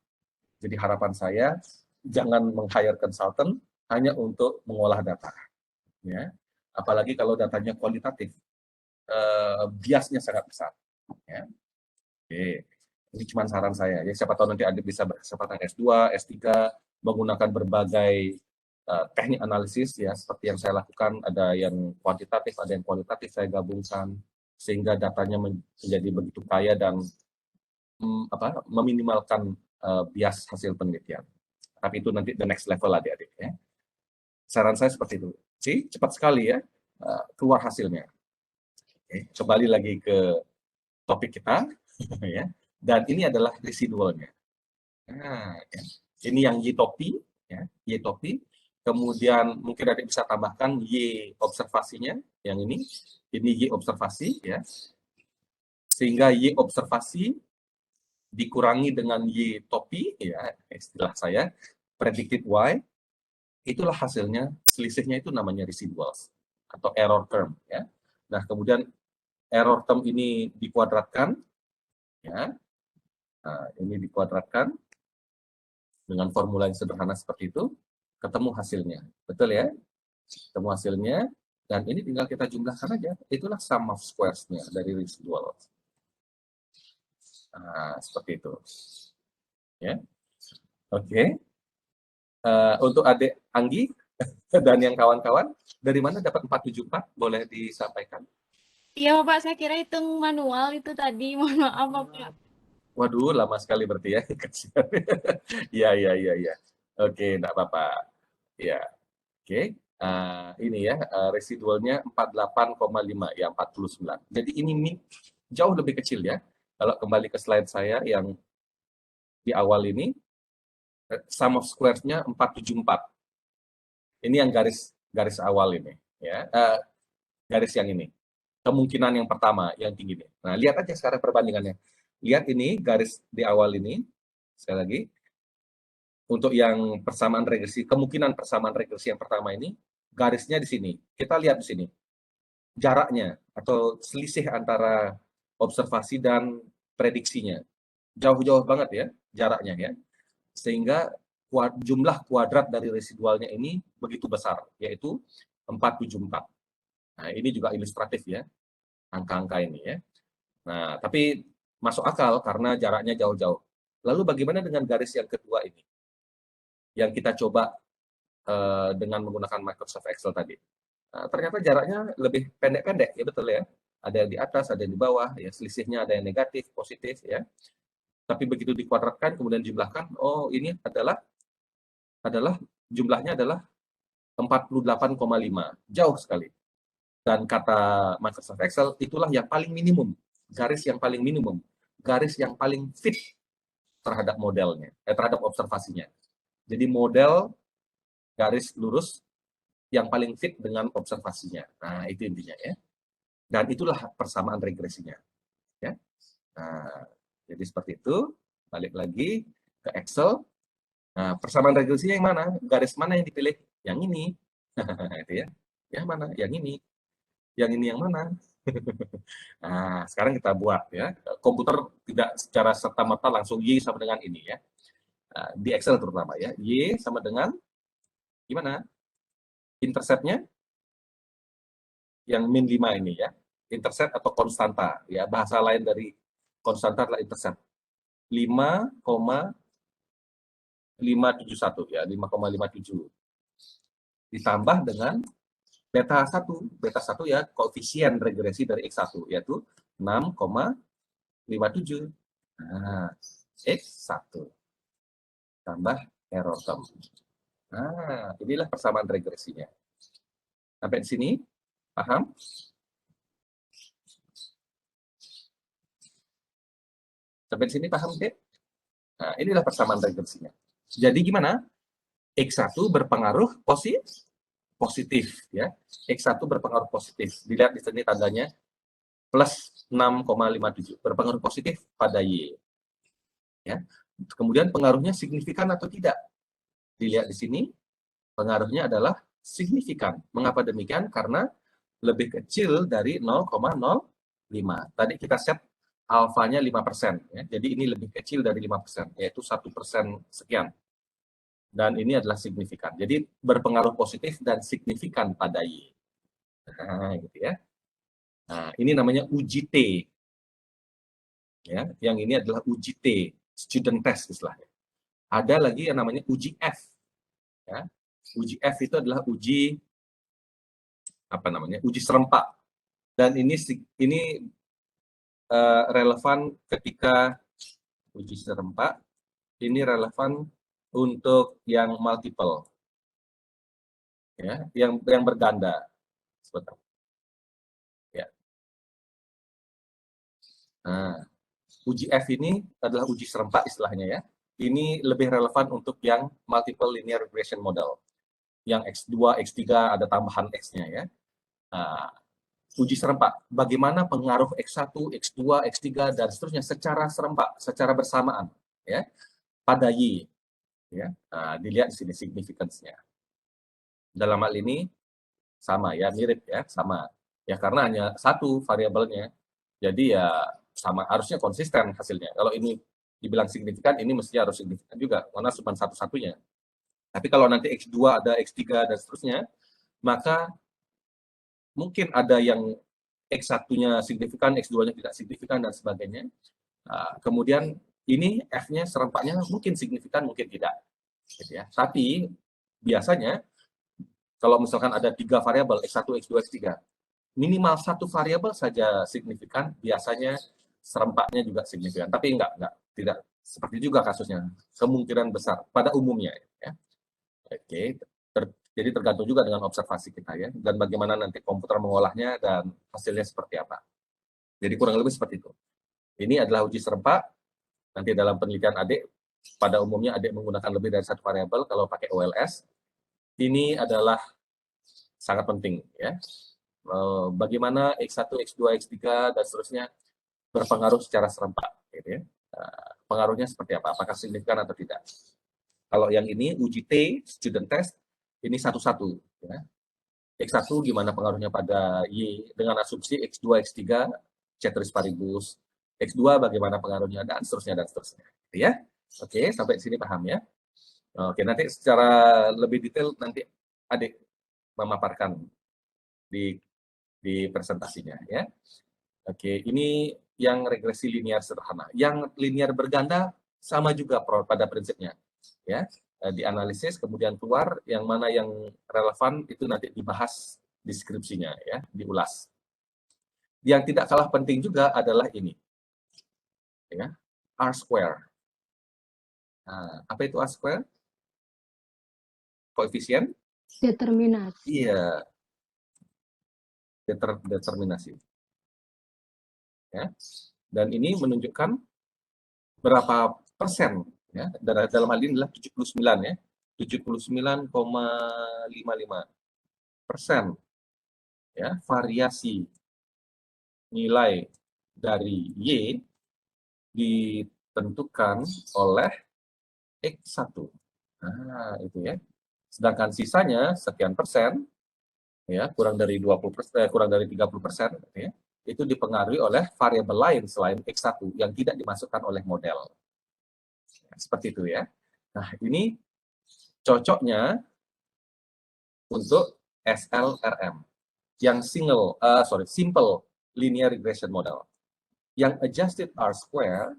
Jadi harapan saya, jangan meng-hire consultant hanya untuk mengolah data. Ya. Apalagi kalau datanya kualitatif, biasnya sangat besar. Ya. Oke. Ini cuma saran saya. Ya, siapa tahu nanti adik bisa berkesempatan S2, S3, menggunakan berbagai teknik analisis ya, seperti yang saya lakukan, ada yang kuantitatif, ada yang kualitatif, saya gabungkan sehingga datanya menjadi begitu kaya dan meminimalkan bias hasil penelitian. Tapi itu nanti the next level adik-adik ya. Saran saya seperti itu. See, cepat sekali ya keluar hasilnya. Oke, kembali lagi ke topik kita ya. Dan ini adalah residualnya. Nah, ya. Ini yang Y topi ya, Y topi. Kemudian mungkin adik bisa tambahkan Y observasinya, yang ini Y observasi ya. Sehingga Y observasi dikurangi dengan Y topi ya, istilah saya, predicted Y, itulah hasilnya, selisihnya itu namanya residuals atau error term ya. Nah, kemudian error term ini dikuadratkan ya. Nah, ini dikuadratkan dengan formula yang sederhana seperti itu, ketemu hasilnya. Betul ya? Ketemu hasilnya, dan ini tinggal kita jumlahkan aja. Itulah sum of squares-nya dari residual. Nah, seperti itu. Ya. Oke. Untuk adik Anggi dan yang kawan-kawan, dari mana dapat 474? Boleh disampaikan? Iya Bapak, saya kira hitung manual itu tadi. Mohon maaf Bapak. Waduh, lama sekali berarti ya. Kasihan. Iya, iya, iya, iya. Oke, enggak apa-apa. Ya, oke. Ini ya, residualnya 48,5, ya 49. Jadi ini jauh lebih kecil ya. Kalau kembali ke slide saya yang di awal ini, sum of squares-nya 474. Ini yang garis awal ini. Ya, garis yang ini. Kemungkinan yang pertama, yang tinggi ini. Nah, lihat aja sekarang perbandingannya. Lihat ini, garis di awal ini, sekali lagi, untuk yang persamaan regresi, kemungkinan persamaan regresi yang pertama ini, garisnya di sini. Kita lihat di sini. Jaraknya atau selisih antara observasi dan prediksinya. Jauh-jauh banget ya jaraknya ya. Sehingga jumlah kuadrat dari residualnya ini begitu besar, yaitu 474. Nah, ini juga ilustratif ya, angka-angka ini ya. Nah, tapi masuk akal karena jaraknya jauh-jauh. Lalu bagaimana dengan garis yang kedua ini? Yang kita coba dengan menggunakan Microsoft Excel tadi. Nah, ternyata jaraknya lebih pendek-pendek, ya betul ya. Ada yang di atas, ada yang di bawah, ya selisihnya ada yang negatif, positif ya. Tapi begitu dikuadratkan, kemudian jumlahkan, oh ini adalah jumlahnya adalah 48,5, jauh sekali. Dan kata Microsoft Excel, itulah yang paling minimum, garis yang paling minimum, garis yang paling fit terhadap modelnya, terhadap observasinya. Jadi model garis lurus yang paling fit dengan observasinya. Nah, itu intinya ya. Dan itulah persamaan regresinya. Ya. Nah, jadi seperti itu. Balik lagi ke Excel. Nah, persamaan regresinya yang mana? Garis mana yang dipilih? Yang ini. Itu ya. Yang mana? Yang ini. Yang ini yang mana? Nah, sekarang kita buat ya. Komputer tidak secara serta-merta langsung Y sama dengan ini ya. Nah, di Excel terutama ya. Y sama dengan gimana? Interceptnya yang min 5 ini ya. Intercept atau konstanta ya. Bahasa lain dari konstanta adalah intercept. 5,571 ya, 5,57. Ditambah dengan beta 1. Beta 1 ya koefisien regresi dari X1 yaitu 6,57. Nah, X1 tambah error term. Nah, inilah persamaan regresinya. Sampai di sini paham? Sampai di sini paham, Dek? Nah, inilah persamaan regresinya. Jadi gimana? X1 berpengaruh positif ya. X1 berpengaruh positif. Dilihat di sini tandanya plus 6,57. Berpengaruh positif pada Y. Ya. Kemudian pengaruhnya signifikan atau tidak? Dilihat di sini pengaruhnya adalah signifikan. Mengapa demikian? Karena lebih kecil dari 0,05. Tadi kita set alfanya 5%. Ya. Jadi ini lebih kecil dari 5%, yaitu 1% sekian. Dan ini adalah signifikan. Jadi berpengaruh positif dan signifikan pada Y. Nah, gitu ya. Nah, ini namanya uji T. Ya, yang ini adalah uji T, student test istilahnya. Ada lagi yang namanya uji F. Ya. Uji F itu adalah uji apa namanya? Uji serempak. Dan ini relevan ketika uji serempak. Ini relevan untuk yang multiple, ya, yang berganda. Sebentar. Ya. Nah, uji F ini adalah uji serempak istilahnya ya. Ini lebih relevan untuk yang multiple linear regression model. Yang X2, X3 ada tambahan X-nya ya. Nah, uji serempak, bagaimana pengaruh X1, X2, X3 dan seterusnya secara serempak, secara bersamaan ya pada Y. Ya. Nah, dilihat di sini significance-nya. Dalam hal ini sama ya, mirip ya, sama. Ya karena hanya satu variabelnya. Jadi ya sama, harusnya konsisten hasilnya. Kalau ini dibilang signifikan, ini mesti harus signifikan juga, karena cuma satu-satunya. Tapi kalau nanti X2 ada X3 dan seterusnya, maka mungkin ada yang X1-nya signifikan, X2-nya tidak signifikan dan sebagainya. Nah, kemudian ini F-nya serempaknya mungkin signifikan, mungkin tidak. Gitu ya. Tapi biasanya kalau misalkan ada 3 variabel X1, X2, X3, minimal satu variabel saja signifikan, biasanya serempaknya juga signifikan. Tapi tidak seperti juga kasusnya. Kemungkinan besar pada umumnya. Ya. Oke, jadi tergantung juga dengan observasi kita ya, dan bagaimana nanti komputer mengolahnya dan hasilnya seperti apa. Jadi kurang lebih seperti itu. Ini adalah uji serempak. Nanti dalam penelitian adik, pada umumnya adik menggunakan lebih dari satu variabel kalau pakai OLS. Ini adalah sangat penting ya. Bagaimana X1, X2, X3 dan seterusnya berpengaruh secara serempak gitu ya. Pengaruhnya seperti apa? Apakah signifikan atau tidak? Kalau yang ini uji T, student test, ini satu-satu. Ya. X1 gimana pengaruhnya pada Y dengan asumsi X2, X3, ceteris paribus. X2 bagaimana pengaruhnya, dan seterusnya, dan seterusnya. Ya. Oke, sampai sini paham ya? Oke, nanti secara lebih detail nanti adik memaparkan di presentasinya ya. Oke, ini yang regresi linear sederhana. Yang linear berganda sama juga pada prinsipnya ya. Dianalisis kemudian keluar yang mana yang relevan itu nanti dibahas deskripsinya ya, diulas. Yang tidak kalah penting juga adalah ini ya, R square. Nah, apa itu R square? Koefisien Determinasi. iya, determinasi ya. Dan ini menunjukkan berapa persen ya, dalam hal ini adalah 79 ya, 79,55% ya variasi nilai dari Y ditentukan oleh X1. Nah, itu ya. Sedangkan sisanya sekian persen ya, kurang dari 20%, kurang dari 30% ya, itu dipengaruhi oleh variabel lain selain X1 yang tidak dimasukkan oleh model. Seperti itu ya. Nah, ini cocoknya untuk SLRM yang simple linear regression model. Yang adjusted R square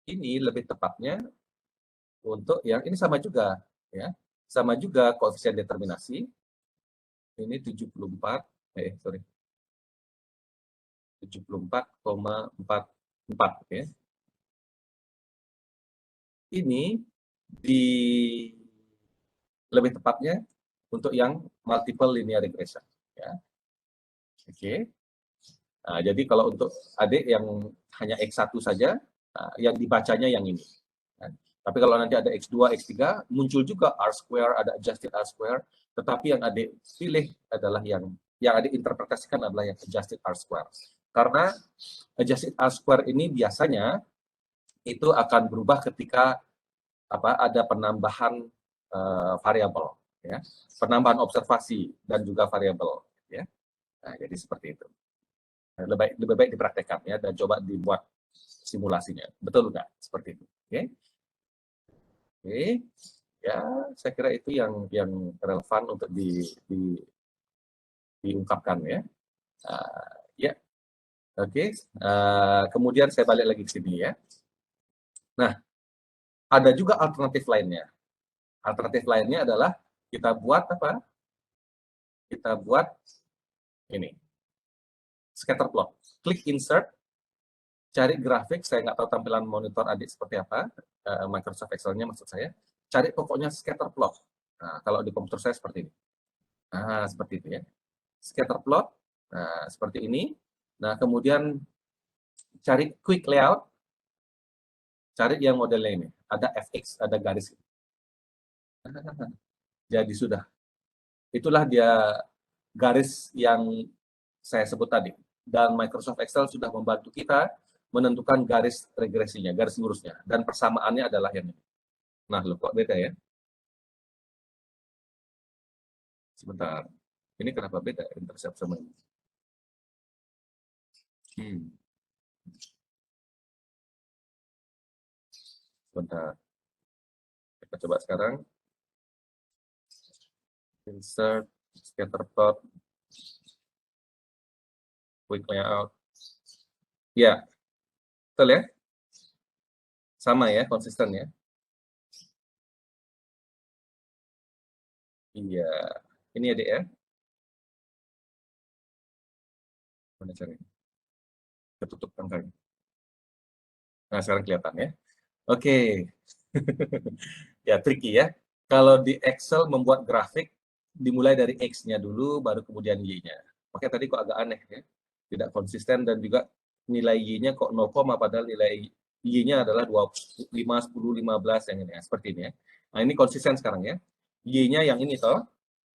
ini lebih tepatnya untuk yang ini sama juga ya. Sama juga koefisien determinasi. Ini 74,44 ya. Ini lebih tepatnya untuk yang multiple linear regression ya. Oke. Nah, jadi kalau untuk adik yang hanya X1 saja, yang dibacanya yang ini. Nah, tapi kalau nanti ada X2, X3, muncul juga R square, ada adjusted R square, tetapi yang adik pilih adalah yang adik interpretasikan adalah yang adjusted R square. Karena adjusted R square ini biasanya itu akan berubah ketika ada penambahan variabel, ya, penambahan observasi dan juga variabel, ya. Nah, jadi seperti itu. Lebih baik dipraktekkan ya dan coba dibuat simulasinya, betul nggak? Seperti itu, oke? Oke, ya saya kira itu yang relevan untuk diungkapkan ya. Ya, oke. Kemudian saya balik lagi ke sini ya. Nah, ada juga alternatif lainnya. Alternatif lainnya adalah kita buat apa? Kita buat ini, scatter plot. Klik insert, cari grafik. Saya nggak tahu tampilan monitor adik seperti apa, Microsoft Excel-nya maksud saya. Cari pokoknya scatter plot. Nah, kalau di komputer saya seperti ini. Nah, seperti itu ya. Scatter plot, nah seperti ini. Nah, kemudian cari quick layout, cari yang modelnya ini. Ada FX, ada garis. Jadi sudah. Itulah dia garis yang saya sebut tadi. Dan Microsoft Excel sudah membantu kita menentukan garis regresinya, garis lurusnya. Dan persamaannya adalah yang ini. Nah, loh, kok beda ya? Sebentar. Ini kenapa beda intercept sama ini? Sebentar. Kita coba sekarang. Insert, scatter plot, quick layout. Ya, betul ya? Sama ya, konsisten ya? Iya, ini adik ya. Mana caranya? Ketutup angkanya. Nah, sekarang kelihatan ya. Oke. Ya, tricky ya. Kalau di Excel membuat grafik, dimulai dari X-nya dulu, baru kemudian Y-nya. Makanya tadi kok agak aneh ya. Tidak konsisten dan juga nilai Y-nya kok 0, padahal nilai Y-nya adalah 25, 10, 15 yang ini ya. Seperti ini ya. Nah, ini konsisten sekarang ya. Y-nya yang ini toh.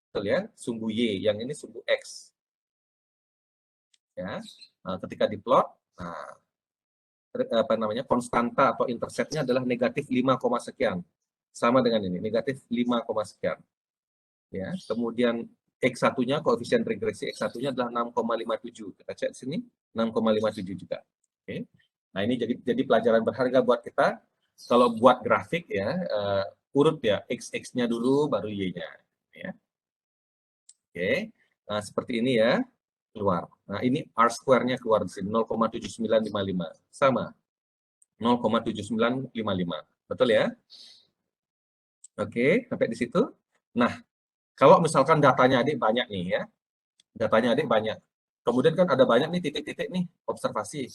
Betul ya, sumbu Y, yang ini sumbu X. Ya. Nah, ketika diplot, nah, konstanta atau interceptnya adalah negatif 5, sekian. sama dengan ini, negatif 5, sekian. Ya, kemudian X1-nya, koefisien regresi X1-nya adalah 6,57. Kita cek di sini, 6,57 juga. Oke. Nah, ini jadi pelajaran berharga buat kita. Kalau buat grafik ya, urut ya, X-nya dulu, baru Y-nya. Ya. Oke, nah seperti ini ya, keluar. Nah, ini R square-nya keluar di sini, 0,7955. Sama, 0,7955. Betul ya? Oke, sampai di situ. Nah, kalau misalkan datanya adik banyak nih ya, datanya adik banyak. Kemudian kan ada banyak nih titik-titik nih, observasi.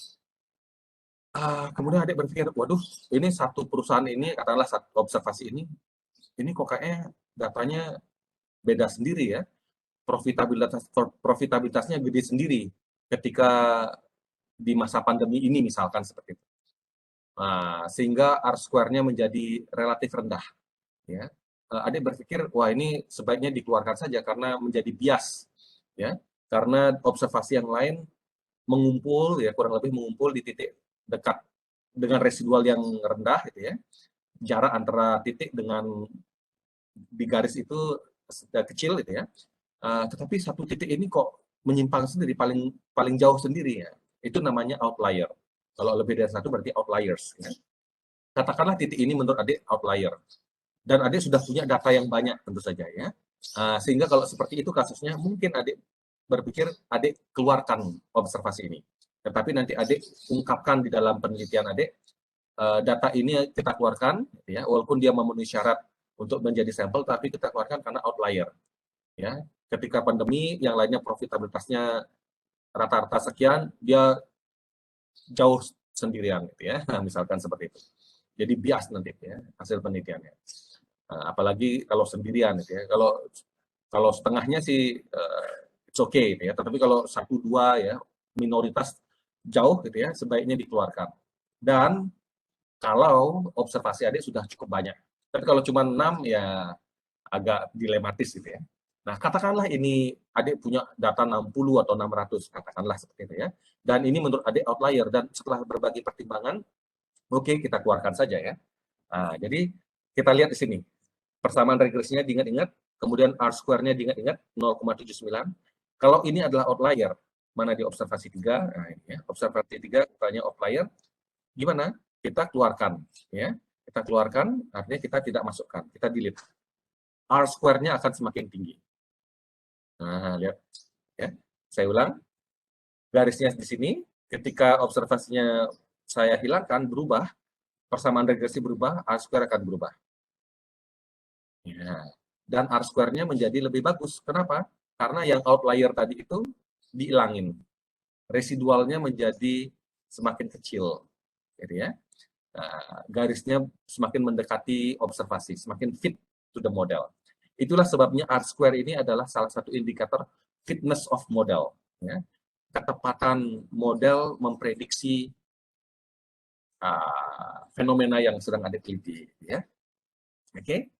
Kemudian adik berpikir, waduh, ini satu perusahaan ini, katakanlah satu observasi ini kok kayaknya datanya beda sendiri ya. Profitabilitasnya gede sendiri ketika di masa pandemi ini misalkan seperti itu. Nah, sehingga R square-nya menjadi relatif rendah. Ya. Adik berpikir, wah ini sebaiknya dikeluarkan saja karena menjadi bias. Ya. Karena observasi yang lain mengumpul, ya kurang lebih mengumpul di titik dekat dengan residual yang rendah, gitu ya. Jarak antara titik dengan di garis itu kecil, gitu ya. Tetapi satu titik ini kok menyimpang sendiri, paling jauh sendiri ya. Itu namanya outlier. Kalau lebih dari satu berarti outliers. Ya. Katakanlah titik ini menurut adik outlier. Dan adik sudah punya data yang banyak tentu saja ya. Sehingga kalau seperti itu kasusnya, mungkin adik berpikir adik keluarkan observasi ini. Tetapi nanti adik ungkapkan di dalam penelitian adik, data ini kita keluarkan, ya, walaupun dia memenuhi syarat untuk menjadi sampel, tapi kita keluarkan karena outlier. Ya, ketika pandemi, yang lainnya profitabilitasnya rata-rata sekian, dia jauh sendirian, gitu ya. Misalkan seperti itu. Jadi bias nanti ya hasil penelitiannya. Apalagi kalau sendirian, gitu ya. Kalau setengahnya sih it's okay, gitu ya. Tetapi kalau 1-2 ya minoritas jauh, gitu ya, sebaiknya dikeluarkan. Dan kalau observasi adik sudah cukup banyak. Tapi kalau cuma 6 ya agak dilematis, gitu ya. Nah, katakanlah ini adik punya data 60 atau 600, katakanlah seperti itu ya. Dan ini menurut adik outlier, dan setelah berbagai pertimbangan, oke, kita keluarkan saja ya. Nah, jadi kita lihat di sini. Persamaan regresinya diingat-ingat, kemudian R square-nya diingat-ingat 0,79. Kalau ini adalah outlier, mana di observasi 3, nah ini ya, observasi 3 bukannya outlier, gimana? Kita keluarkan ya. Kita keluarkan, artinya kita tidak masukkan, kita delete. R square-nya akan semakin tinggi. Nah, lihat ya. Saya ulang. Garisnya di sini, ketika observasinya saya hilangkan, berubah, persamaan regresi berubah, R square akan berubah. Ya. Dan R square-nya menjadi lebih bagus. Kenapa? Karena yang outlier tadi itu dihilangin. Residualnya menjadi semakin kecil. Gitu ya. Nah, garisnya semakin mendekati observasi, semakin fit to the model. Itulah sebabnya R square ini adalah salah satu indikator fitness of model. Ya. Ketepatan model memprediksi fenomena yang sedang ada teliti. Ya. Oke,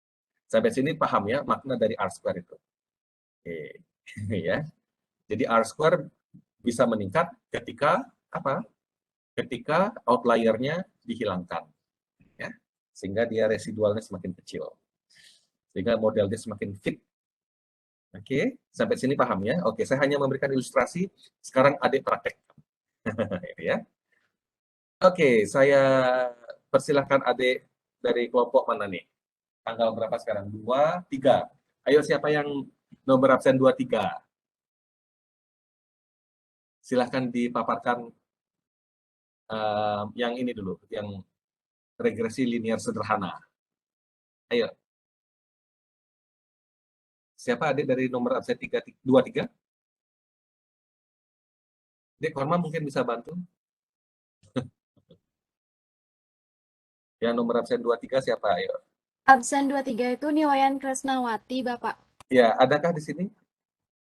sampai sini paham ya makna dari R square itu. Oke, ya. Jadi R square bisa meningkat ketika apa? Ketika outlier-nya dihilangkan, ya, sehingga dia residualnya semakin kecil, sehingga modelnya semakin fit. Oke, sampai sini paham ya? Oke, saya hanya memberikan ilustrasi. Sekarang adik praktek, ya. Oke, saya persilahkan adik dari kelompok mana nih? Tanggal berapa sekarang? 2, 3. Ayo, siapa yang nomor absen 2, 3? Silahkan dipaparkan yang ini dulu, yang regresi linear sederhana. Ayo. Siapa adik dari nomor absen 2, 3? Dek Korma mungkin bisa bantu. Yang nomor absen 2, 3 siapa? Ayo. Absen 23 itu Niwayan Kresnawati, Bapak. Ya, adakah di sini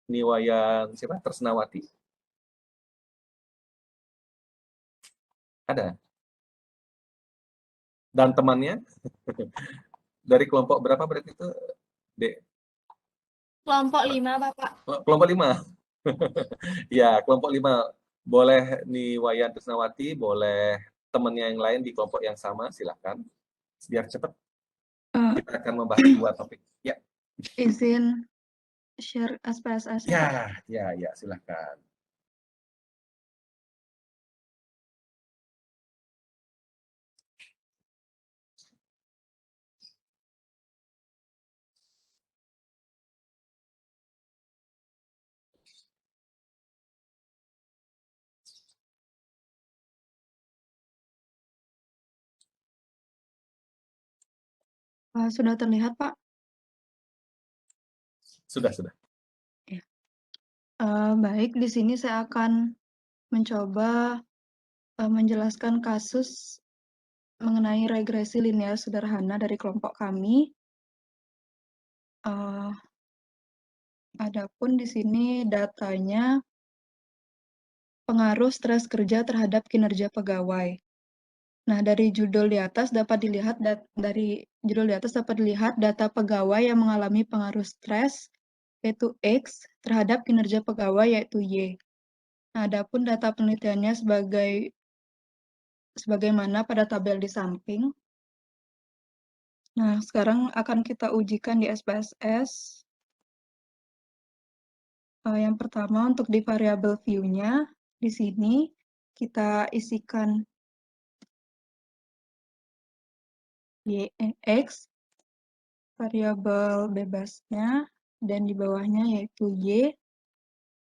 Niwayan siapa? Tresnawati? Ada. Dan temannya? Dari kelompok berapa berarti itu, Dek? Kelompok 5, Bapak. Kelompok 5. Ya, kelompok 5. Boleh Niwayan Tresnawati, boleh temannya yang lain di kelompok yang sama, silakan. Biar cepat. Kita akan membahas dua topik. Ya, Izin share SPSS. ya, silahkan. Sudah terlihat, Pak? Sudah. Ya. Baik, di sini saya akan mencoba menjelaskan kasus mengenai regresi linear sederhana dari kelompok kami. Adapun di sini datanya pengaruh stres kerja terhadap kinerja pegawai. Nah, dari judul di atas dapat dilihat data pegawai yang mengalami pengaruh stres yaitu X terhadap kinerja pegawai yaitu Y. Nah, adapun data penelitiannya sebagaimana pada tabel di samping. Nah, sekarang akan kita ujikan di SPSS. Yang pertama untuk di variabel view-nya, di sini kita isikan X, variabel bebasnya, dan di bawahnya yaitu Y.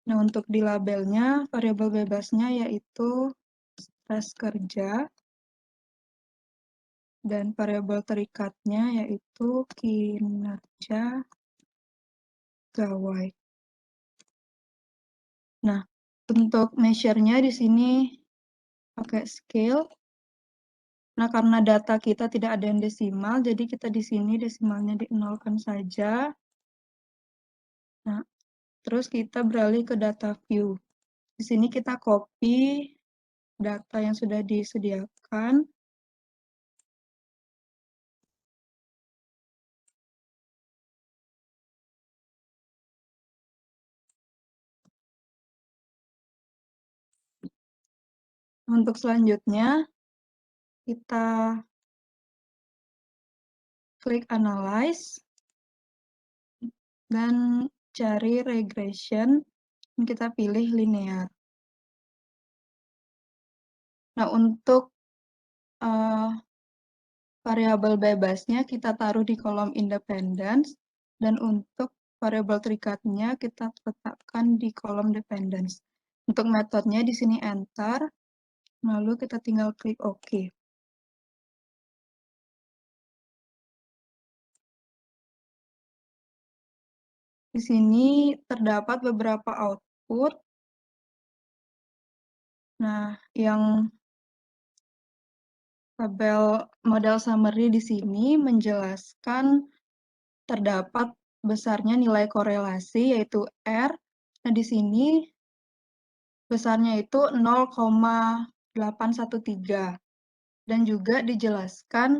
Nah, untuk di labelnya, variabel bebasnya yaitu stres kerja, dan variabel terikatnya yaitu kinerja pegawai. Nah, untuk measure-nya di sini pakai scale. Nah, karena data kita tidak ada yang desimal, jadi kita di sini desimalnya di-nolkan saja. Nah, terus kita beralih ke data view. Di sini kita copy data yang sudah disediakan. Untuk selanjutnya, kita klik Analyze, dan cari Regression, kita pilih Linear. Nah, untuk variabel bebasnya kita taruh di kolom Independence, dan untuk variabel terikatnya kita letakkan di kolom Dependence. Untuk metodenya di sini Enter, lalu kita tinggal klik OK. Di sini terdapat beberapa output. Nah, yang tabel model summary di sini menjelaskan terdapat besarnya nilai korelasi yaitu R. Nah, di sini besarnya itu 0,813. Dan juga dijelaskan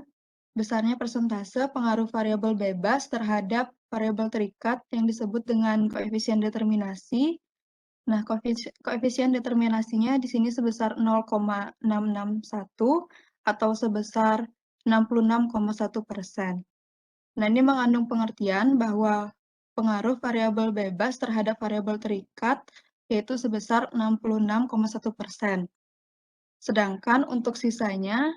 besarnya persentase pengaruh variabel bebas terhadap variabel terikat yang disebut dengan koefisien determinasi. Nah, koefisien determinasinya di sini sebesar 0,661 atau sebesar 66,1%. Nah, ini mengandung pengertian bahwa pengaruh variabel bebas terhadap variabel terikat yaitu sebesar 66,1%. Sedangkan untuk sisanya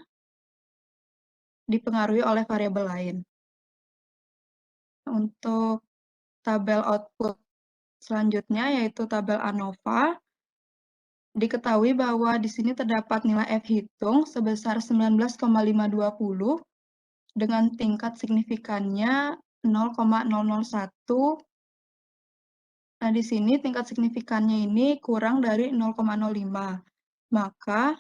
dipengaruhi oleh variabel lain. Untuk tabel output selanjutnya yaitu tabel ANOVA, diketahui bahwa di sini terdapat nilai F hitung sebesar 19,520 dengan tingkat signifikannya 0,001. Nah, di sini tingkat signifikannya ini kurang dari 0,05. Maka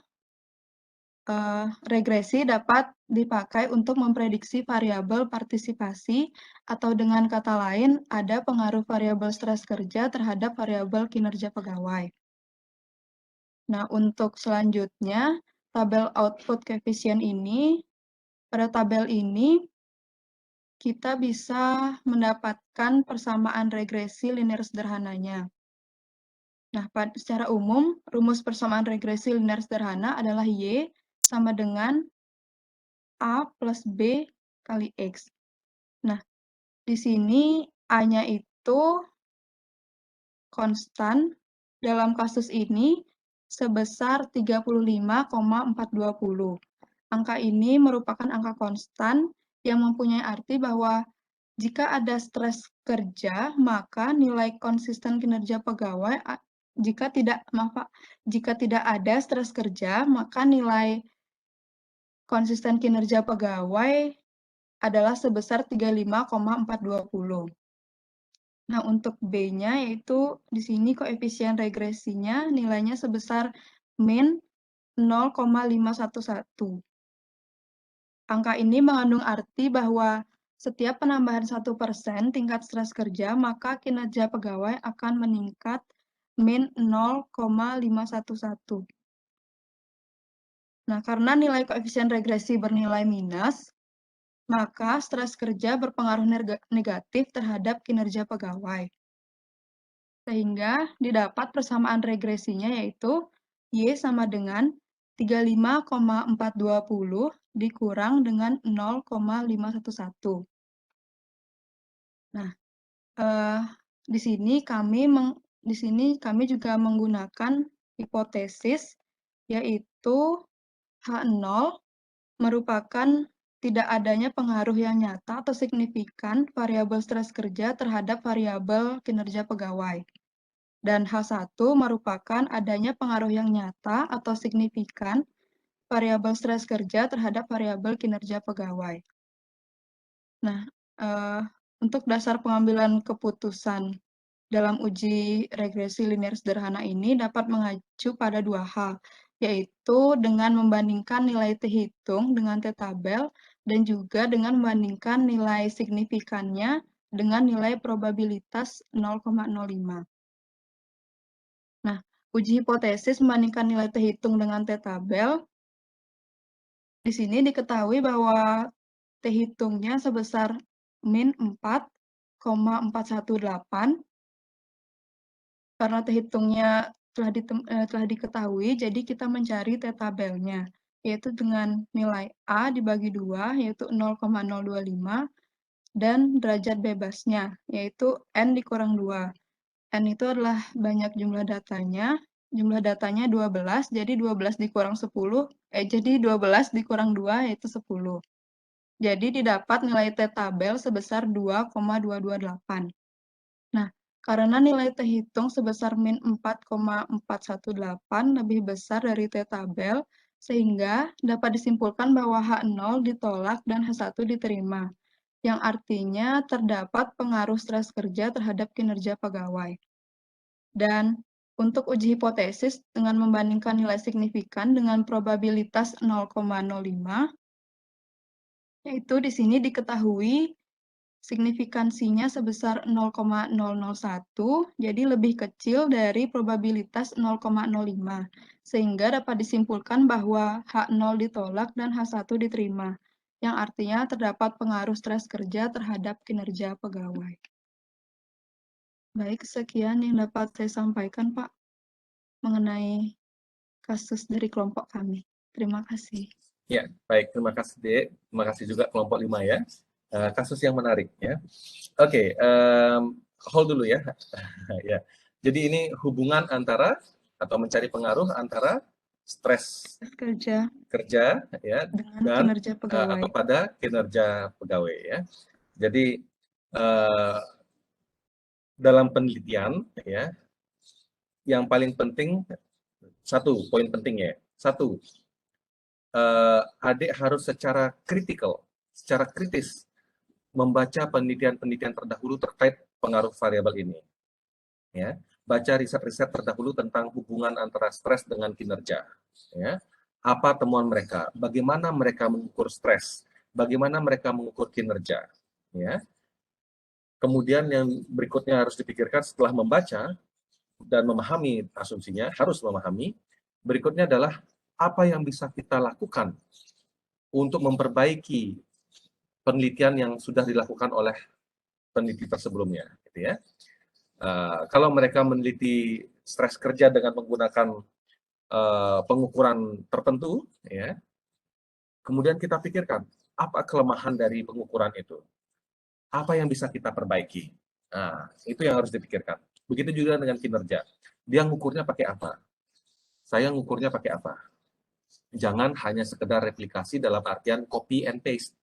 regresi dapat dipakai untuk memprediksi variabel partisipasi atau dengan kata lain ada pengaruh variabel stres kerja terhadap variabel kinerja pegawai. Nah, untuk selanjutnya tabel output koefisien ini, pada tabel ini kita bisa mendapatkan persamaan regresi linear sederhananya. Nah, secara umum rumus persamaan regresi linear sederhana adalah Y sama dengan A plus B kali X. Di sini A-nya itu konstan, dalam kasus ini sebesar 35,420. Angka ini merupakan angka konstan yang mempunyai arti bahwa jika ada stres kerja, maka nilai konsisten kinerja pegawai jika tidak ada stres kerja, maka nilai konsisten kinerja pegawai adalah sebesar 35,420. Nah, untuk B-nya yaitu di sini koefisien regresinya nilainya sebesar min 0,511. Angka ini mengandung arti bahwa setiap penambahan 1% tingkat stres kerja, maka kinerja pegawai akan meningkat min 0,511. Nah, karena nilai koefisien regresi bernilai minus, maka stres kerja berpengaruh negatif terhadap kinerja pegawai. Sehingga didapat persamaan regresinya yaitu Y sama dengan 35,420 dikurang dengan 0,511. Nah, di sini kami juga menggunakan hipotesis yaitu H0 merupakan tidak adanya pengaruh yang nyata atau signifikan variabel stres kerja terhadap variabel kinerja pegawai. Dan H1 merupakan adanya pengaruh yang nyata atau signifikan variabel stres kerja terhadap variabel kinerja pegawai. Nah, untuk dasar pengambilan keputusan dalam uji regresi linear sederhana ini dapat mengacu pada dua hal, yaitu dengan membandingkan nilai T hitung dengan T tabel, dan juga dengan membandingkan nilai signifikannya dengan nilai probabilitas 0,05. Nah, uji hipotesis membandingkan nilai T hitung dengan T tabel, di sini diketahui bahwa T hitungnya sebesar min 4,418. Karena T hitungnya telah diketahui, jadi kita mencari T tabelnya, yaitu dengan nilai A dibagi 2, yaitu 0,025, dan derajat bebasnya, yaitu N dikurang 2. N itu adalah banyak jumlah datanya 12, jadi 12 dikurang 10, jadi 12 dikurang 2, yaitu 10. Jadi didapat nilai T tabel sebesar 2,228. Nah, karena nilai T hitung sebesar min 4,418 lebih besar dari T tabel, sehingga dapat disimpulkan bahwa H0 ditolak dan H1 diterima, yang artinya terdapat pengaruh stres kerja terhadap kinerja pegawai. Dan untuk uji hipotesis dengan membandingkan nilai signifikan dengan probabilitas 0,05, yaitu di sini diketahui signifikansinya sebesar 0,001, jadi lebih kecil dari probabilitas 0,05, sehingga dapat disimpulkan bahwa H0 ditolak dan H1 diterima, yang artinya terdapat pengaruh stres kerja terhadap kinerja pegawai. Baik, sekian yang dapat saya sampaikan, Pak, mengenai kasus dari kelompok kami. Terima kasih. Ya, baik. Terima kasih, Dek. Terima kasih juga kelompok 5 ya. Kasus yang menarik ya. Oke, hold dulu ya. Ya. Jadi ini hubungan antara atau mencari pengaruh antara stres Kerja ya dengan dan kinerja pegawai. atau pada kinerja pegawai ya. Jadi dalam penelitian ya, yang paling penting poin penting ya. Adik harus secara kritis membaca penelitian-penelitian terdahulu terkait pengaruh variabel ini. Ya, baca riset-riset terdahulu tentang hubungan antara stres dengan kinerja. Ya, apa temuan mereka? Bagaimana mereka mengukur stres? Bagaimana mereka mengukur kinerja? Ya. Kemudian yang berikutnya harus dipikirkan setelah membaca dan memahami asumsinya, harus memahami. Berikutnya adalah apa yang bisa kita lakukan untuk memperbaiki penelitian yang sudah dilakukan oleh peneliti sebelumnya, gitu ya. Kalau mereka meneliti stres kerja dengan menggunakan pengukuran tertentu, ya, kemudian kita pikirkan apa kelemahan dari pengukuran itu. apa yang bisa kita perbaiki. Nah, itu yang harus dipikirkan. Begitu juga dengan kinerja. Dia ngukurnya pakai apa? Saya ngukurnya pakai apa? Jangan hanya sekedar replikasi dalam artian copy and paste.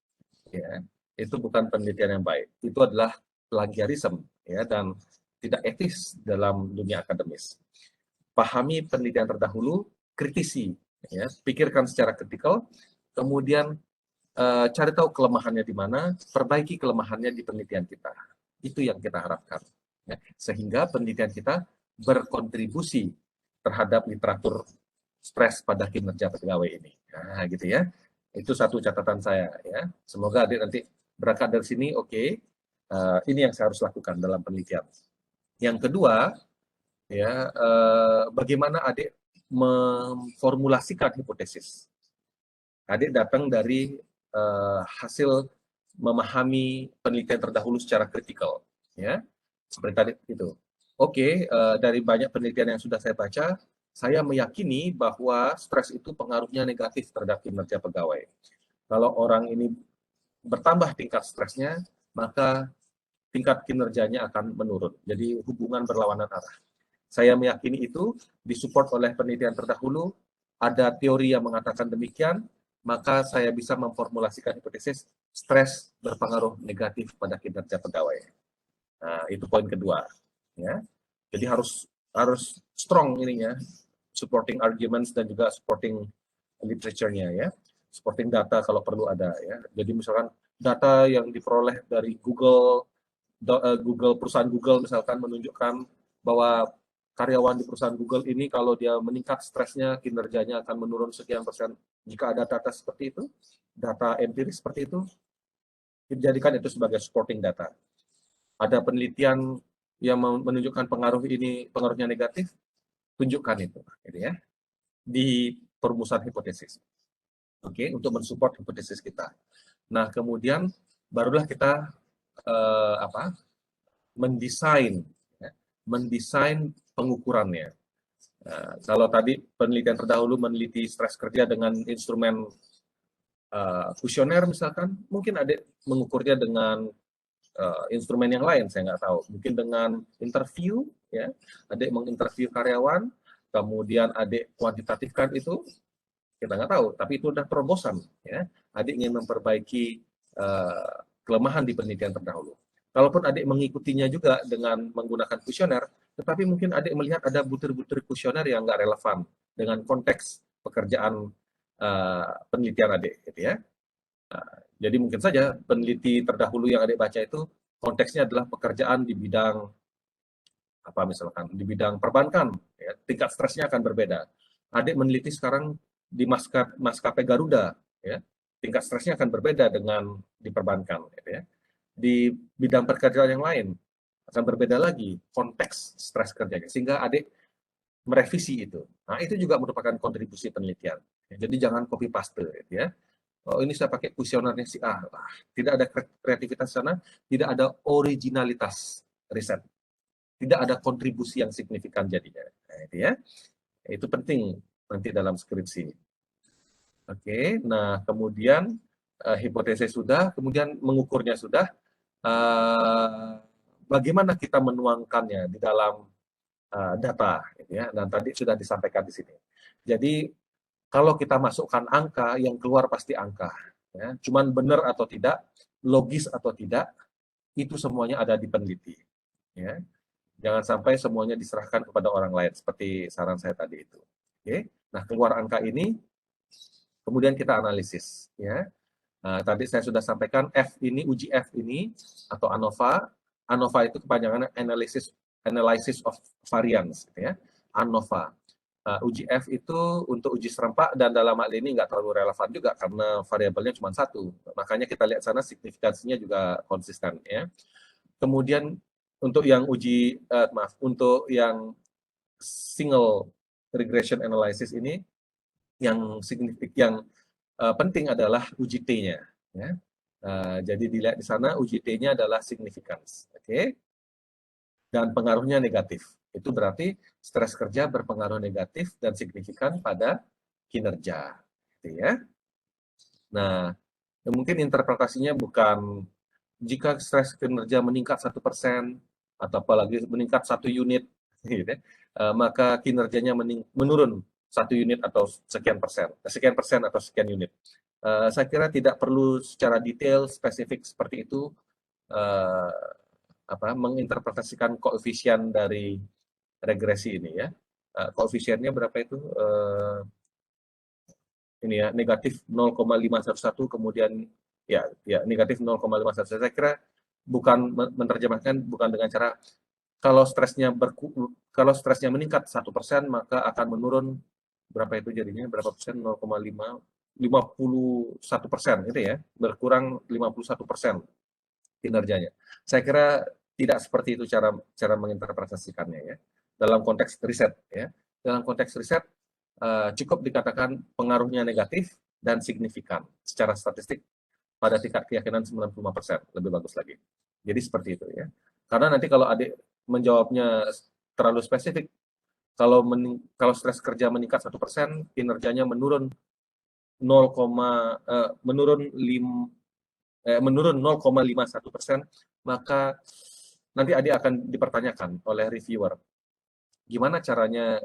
Ya, itu bukan penelitian yang baik. Itu adalah plagiarisme, ya, dan tidak etis dalam dunia akademis. Pahami penelitian terdahulu, kritisi, ya, pikirkan secara kritikal, kemudian cari tahu kelemahannya di mana, perbaiki kelemahannya di penelitian kita. Itu yang kita harapkan. Ya, sehingga penelitian kita berkontribusi terhadap literatur stres pada kinerja pegawai ini. Nah, gitu ya. Itu satu catatan saya. Ya. Semoga adik nanti berangkat dari sini, oke. Ini yang saya harus lakukan dalam penelitian. Yang kedua, ya, bagaimana adik memformulasikan hipotesis. Adik datang dari hasil memahami penelitian terdahulu secara kritikal, ya, seperti tadi itu. Oke, dari banyak penelitian yang sudah saya baca, saya meyakini bahwa stres itu pengaruhnya negatif terhadap kinerja pegawai. Kalau orang ini bertambah tingkat stresnya, maka tingkat kinerjanya akan menurun. Jadi hubungan berlawanan arah. Saya meyakini itu disupport oleh penelitian terdahulu, ada teori yang mengatakan demikian, maka saya bisa memformulasikan hipotesis stres berpengaruh negatif pada kinerja pegawai. Nah, itu poin kedua. Ya. Jadi harus strong ininya, supporting arguments dan juga supporting literature-nya, ya, supporting data kalau perlu ada, ya. Jadi misalkan data yang diperoleh dari Google perusahaan Google misalkan menunjukkan bahwa karyawan di perusahaan Google ini kalau dia meningkat stresnya, kinerjanya akan menurun sekian persen. Jika ada data seperti itu, data empiris seperti itu, dijadikan itu sebagai supporting data. Ada penelitian yang menunjukkan pengaruhnya negatif, tunjukkan itu, gitu ya, di perumusan hipotesis. Oke, untuk mensupport hipotesis kita. Nah, kemudian barulah kita mendesain pengukurannya. Kalau tadi penelitian terdahulu meneliti stres kerja dengan instrumen kuesioner misalkan, mungkin adik mengukurnya dengan instrumen yang lain, saya nggak tahu. Mungkin dengan interview, ya, adik menginterview karyawan, kemudian adik kuantitatifkan itu, kita nggak tahu. Tapi itu udah terobosan, ya. Adik ingin memperbaiki kelemahan di penelitian terdahulu. Kalaupun adik mengikutinya juga dengan menggunakan kuesioner, tetapi mungkin adik melihat ada butir-butir kuesioner yang nggak relevan dengan konteks pekerjaan penelitian adik, gitu ya. Jadi mungkin saja peneliti terdahulu yang adik baca itu konteksnya adalah pekerjaan di bidang apa misalkan, di bidang perbankan, ya, tingkat stresnya akan berbeda. Adik meneliti sekarang di maskapai Garuda, ya, tingkat stresnya akan berbeda dengan di perbankan, gitu ya. Di bidang pekerjaan yang lain akan berbeda lagi konteks stres kerjanya, sehingga adik merevisi itu. Nah, itu juga merupakan kontribusi penelitian. Jadi jangan copy paste, gitu ya. Oh, ini saya pakai kuesionernya si A. Tidak ada kreativitas sana, tidak ada originalitas riset, tidak ada kontribusi yang signifikan jadinya. Nah, itu ya, itu penting nanti dalam skripsi. Oke, nah kemudian hipotesis sudah, kemudian mengukurnya sudah. Bagaimana kita menuangkannya di dalam data, gitu ya. Dan tadi sudah disampaikan di sini. Jadi kalau kita masukkan angka, yang keluar pasti angka. Ya. Cuman benar atau tidak, logis atau tidak, itu semuanya ada di peneliti. Ya. Jangan sampai semuanya diserahkan kepada orang lain, seperti saran saya tadi itu. Oke. Nah, keluar angka ini, kemudian kita analisis. Ya. Nah, tadi saya sudah sampaikan F ini, uji F ini, atau ANOVA. ANOVA itu kepanjangan Analysis of Variance. Gitu ya. ANOVA. Uji F itu untuk uji serempak, dan dalam hal ini nggak terlalu relevan juga karena variabelnya cuma satu. Makanya kita lihat sana signifikansinya juga konsisten, ya. Kemudian untuk yang untuk yang single regression analysis ini, yang penting adalah uji T-nya, ya. Jadi dilihat di sana uji T-nya adalah significance, oke? Dan pengaruhnya negatif. Itu berarti stres kerja berpengaruh negatif dan signifikan pada kinerja, gitu ya. Nah, mungkin interpretasinya bukan jika stres kinerja meningkat 1% atau apalagi meningkat 1 unit, gitu ya, maka kinerjanya menurun 1 unit atau sekian persen atau sekian unit. Saya kira tidak perlu secara detail spesifik seperti itu menginterpretasikan koefisien dari regresi ini ya. Koefisiennya berapa itu? Ini ya, negatif 0,511, kemudian ya negatif 0,511. Saya kira bukan menerjemahkan bukan dengan cara kalau stresnya meningkat 1%, maka akan menurun berapa itu jadinya, berapa persen, 51% itu ya, berkurang 51% kinerjanya. Saya kira tidak seperti itu cara menginterpretasikannya ya. Dalam konteks riset ya. Dalam konteks riset cukup dikatakan pengaruhnya negatif dan signifikan secara statistik pada tingkat keyakinan 95%, lebih bagus lagi. Jadi seperti itu ya. Karena nanti kalau adik menjawabnya terlalu spesifik, kalau stres kerja meningkat 1%, kinerjanya menurun 0,51%, maka nanti adik akan dipertanyakan oleh reviewer, gimana caranya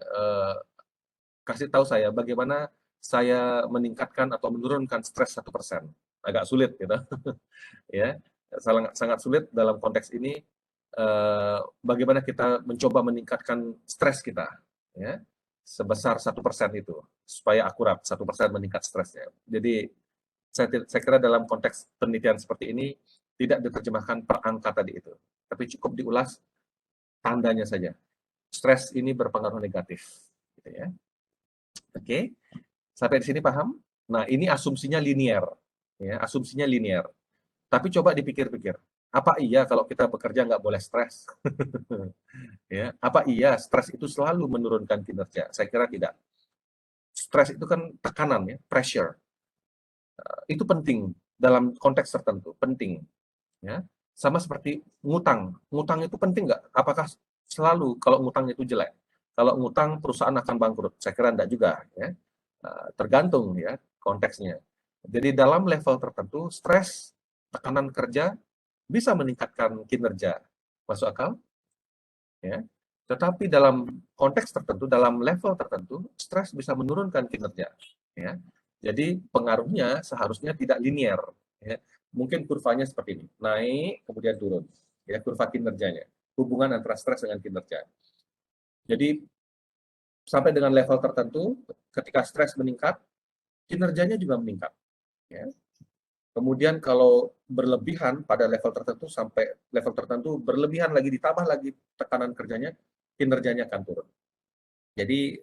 kasih tahu saya bagaimana saya meningkatkan atau menurunkan stres 1%. Agak sulit gitu. Ya, sangat sulit dalam konteks ini. Bagaimana kita mencoba meningkatkan stres kita ya sebesar 1% itu supaya akurat 1% meningkat stresnya. Jadi saya kira dalam konteks penelitian seperti ini tidak diterjemahkan per angka tadi itu, tapi cukup diulas tandanya saja. Stres ini berpengaruh negatif gitu ya. Oke, sampai di sini paham? Nah, ini asumsinya linear, ya, asumsinya linear. Tapi coba dipikir-pikir, apa iya kalau kita bekerja nggak boleh stres? Ya, apa iya stres itu selalu menurunkan kinerja? Saya kira tidak. Stres itu kan tekanan ya, pressure. Itu penting dalam konteks tertentu, penting. Ya, sama seperti ngutang. Ngutang itu penting nggak? Apakah selalu kalau ngutang itu jelek? Kalau ngutang perusahaan akan bangkrut? Saya kira enggak juga. Ya. Tergantung ya konteksnya. Jadi dalam level tertentu, stres, tekanan kerja bisa meningkatkan kinerja. Masuk akal? Ya. Tetapi dalam konteks tertentu, dalam level tertentu, stres bisa menurunkan kinerja. Ya. Jadi pengaruhnya seharusnya tidak linear. Ya. Mungkin kurvanya seperti ini, naik kemudian turun. Ya, kurva kinerjanya. Hubungan antara stres dengan kinerja. Jadi sampai dengan level tertentu, ketika stres meningkat, kinerjanya juga meningkat. Ya. Kemudian kalau berlebihan pada level tertentu, sampai level tertentu berlebihan lagi, ditambah lagi tekanan kerjanya, kinerjanya akan turun. Jadi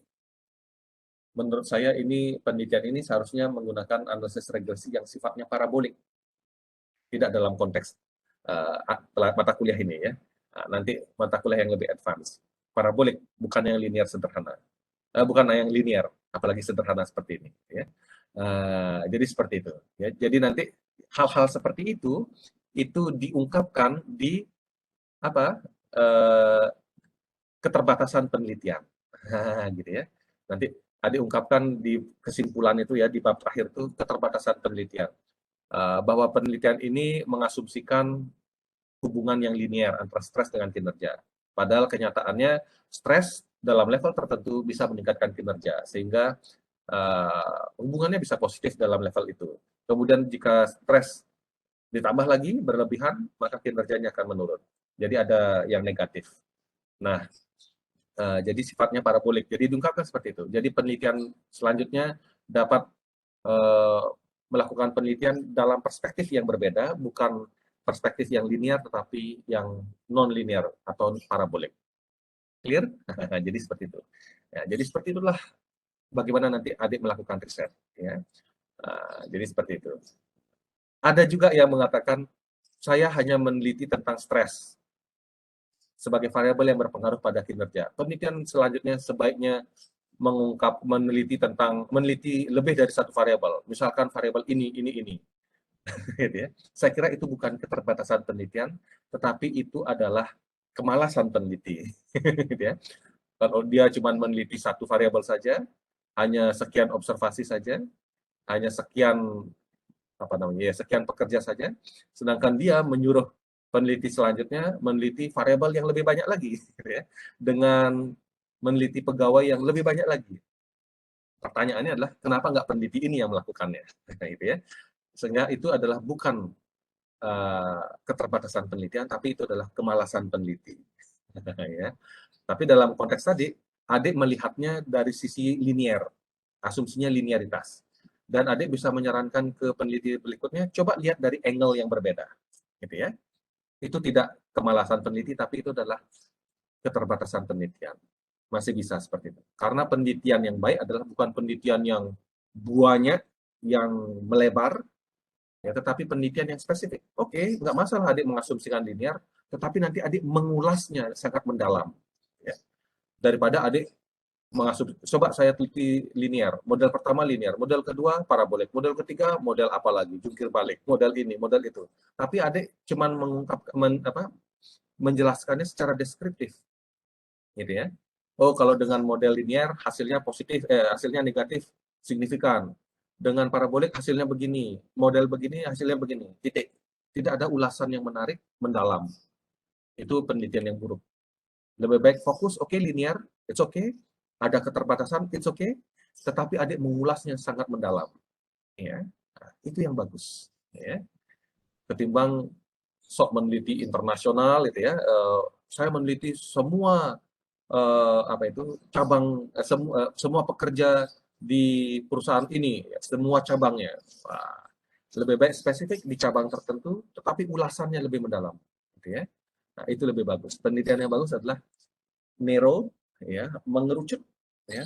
menurut saya ini penelitian ini seharusnya menggunakan analisis regresi yang sifatnya parabolik, tidak dalam konteks mata kuliah ini ya. Nanti mata kuliah yang lebih advance, parabolik, bukan yang linear sederhana. Bukan yang linear, apalagi sederhana seperti ini. Ya. Jadi seperti itu. Ya. Jadi nanti hal-hal seperti itu diungkapkan di keterbatasan penelitian, gitu ya. Nanti diungkapkan di kesimpulan itu ya, di bab terakhir itu keterbatasan penelitian, bahwa penelitian ini mengasumsikan hubungan yang linear antara stres dengan kinerja. Padahal kenyataannya stres dalam level tertentu bisa meningkatkan kinerja, sehingga hubungannya bisa positif dalam level itu. Kemudian jika stres ditambah lagi berlebihan, maka kinerjanya akan menurun. Jadi ada yang negatif. Nah, jadi sifatnya parabolik. Jadi diungkapkan seperti itu. Jadi penelitian selanjutnya dapat melakukan penelitian dalam perspektif yang berbeda, bukan perspektif yang linear, tetapi yang non-linear atau parabolik. Clear? Jadi seperti itu. Ya, jadi seperti itulah bagaimana nanti adik melakukan riset. Ya. Jadi seperti itu. Ada juga yang mengatakan, saya hanya meneliti tentang stres sebagai variabel yang berpengaruh pada kinerja. Penelitian selanjutnya sebaiknya meneliti lebih dari satu variabel. Misalkan variabel ini. Gitu ya. Saya kira itu bukan keterbatasan penelitian, tetapi itu adalah kemalasan peneliti. Gitu ya. Kalau dia cuma meneliti satu variabel saja, hanya sekian observasi saja, hanya sekian sekian pekerja saja, sedangkan dia menyuruh peneliti selanjutnya meneliti variabel yang lebih banyak lagi, gitu ya, dengan meneliti pegawai yang lebih banyak lagi. Pertanyaannya adalah kenapa nggak peneliti ini yang melakukannya, gitu ya. Sehingga itu adalah bukan keterbatasan penelitian, tapi itu adalah kemalasan peneliti. Ya. Tapi dalam konteks tadi, adik melihatnya dari sisi linear, asumsinya linearitas. Dan adik bisa menyarankan ke peneliti berikutnya, coba lihat dari angle yang berbeda. Gitu ya. Itu tidak kemalasan peneliti, tapi itu adalah keterbatasan penelitian. Masih bisa seperti itu. Karena penelitian yang baik adalah bukan penelitian yang banyak, yang melebar, ya, tetapi penelitian yang spesifik. Oke, nggak masalah adik mengasumsikan linear, tetapi nanti adik mengulasnya sangat mendalam. Ya. Daripada adik coba saya teliti linear, model pertama linear, model kedua parabolik, model ketiga model apa lagi, jungkir balik, model ini, model itu. Tapi adik cuman menjelaskannya secara deskriptif, gitu ya. Oh, kalau dengan model linear hasilnya positif, hasilnya negatif, signifikan. Dengan parabolik hasilnya begini, model begini hasilnya begini, titik. Tidak ada ulasan yang menarik, mendalam. Itu penelitian yang buruk. Lebih baik fokus, oke, linear, it's okay. Ada keterbatasan, it's okay. Tetapi adik mengulasnya sangat mendalam. Ya, nah, itu yang bagus. Ya. Ketimbang sok meneliti internasional, itu ya. Saya meneliti semua cabang, semua pekerja di perusahaan ini, semua cabangnya. Nah, lebih baik spesifik di cabang tertentu, tetapi ulasannya lebih mendalam. Gitu ya. Nah, itu lebih bagus. Penelitian yang bagus adalah narrow, ya, mengerucut, ya,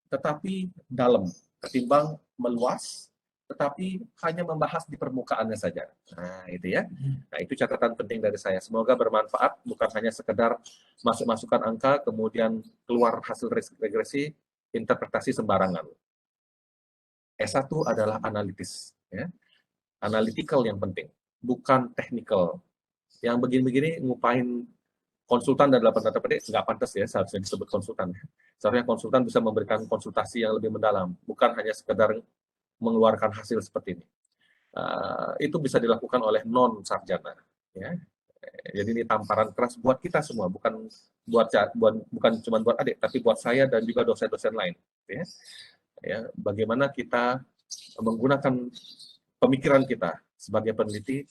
tetapi dalam, ketimbang meluas, tetapi hanya membahas di permukaannya saja. Nah, itu ya. Nah, itu catatan penting dari saya. Semoga bermanfaat, bukan hanya sekedar masuk-masukkan angka, kemudian keluar hasil regresi, interpretasi sembarangan. S1 adalah analitis, ya. Analytical yang penting, bukan technical. Yang begini-begini ngupain konsultan dan dalam tanda petik nggak pantas ya seharusnya disebut konsultan. Seharusnya konsultan bisa memberikan konsultasi yang lebih mendalam, bukan hanya sekedar mengeluarkan hasil seperti ini. Itu bisa dilakukan oleh non sarjana. Ya. Jadi ini tamparan keras buat kita semua, bukan cuma buat adik, tapi buat saya dan juga dosen-dosen lain. Ya. Ya, bagaimana kita menggunakan pemikiran kita sebagai peneliti,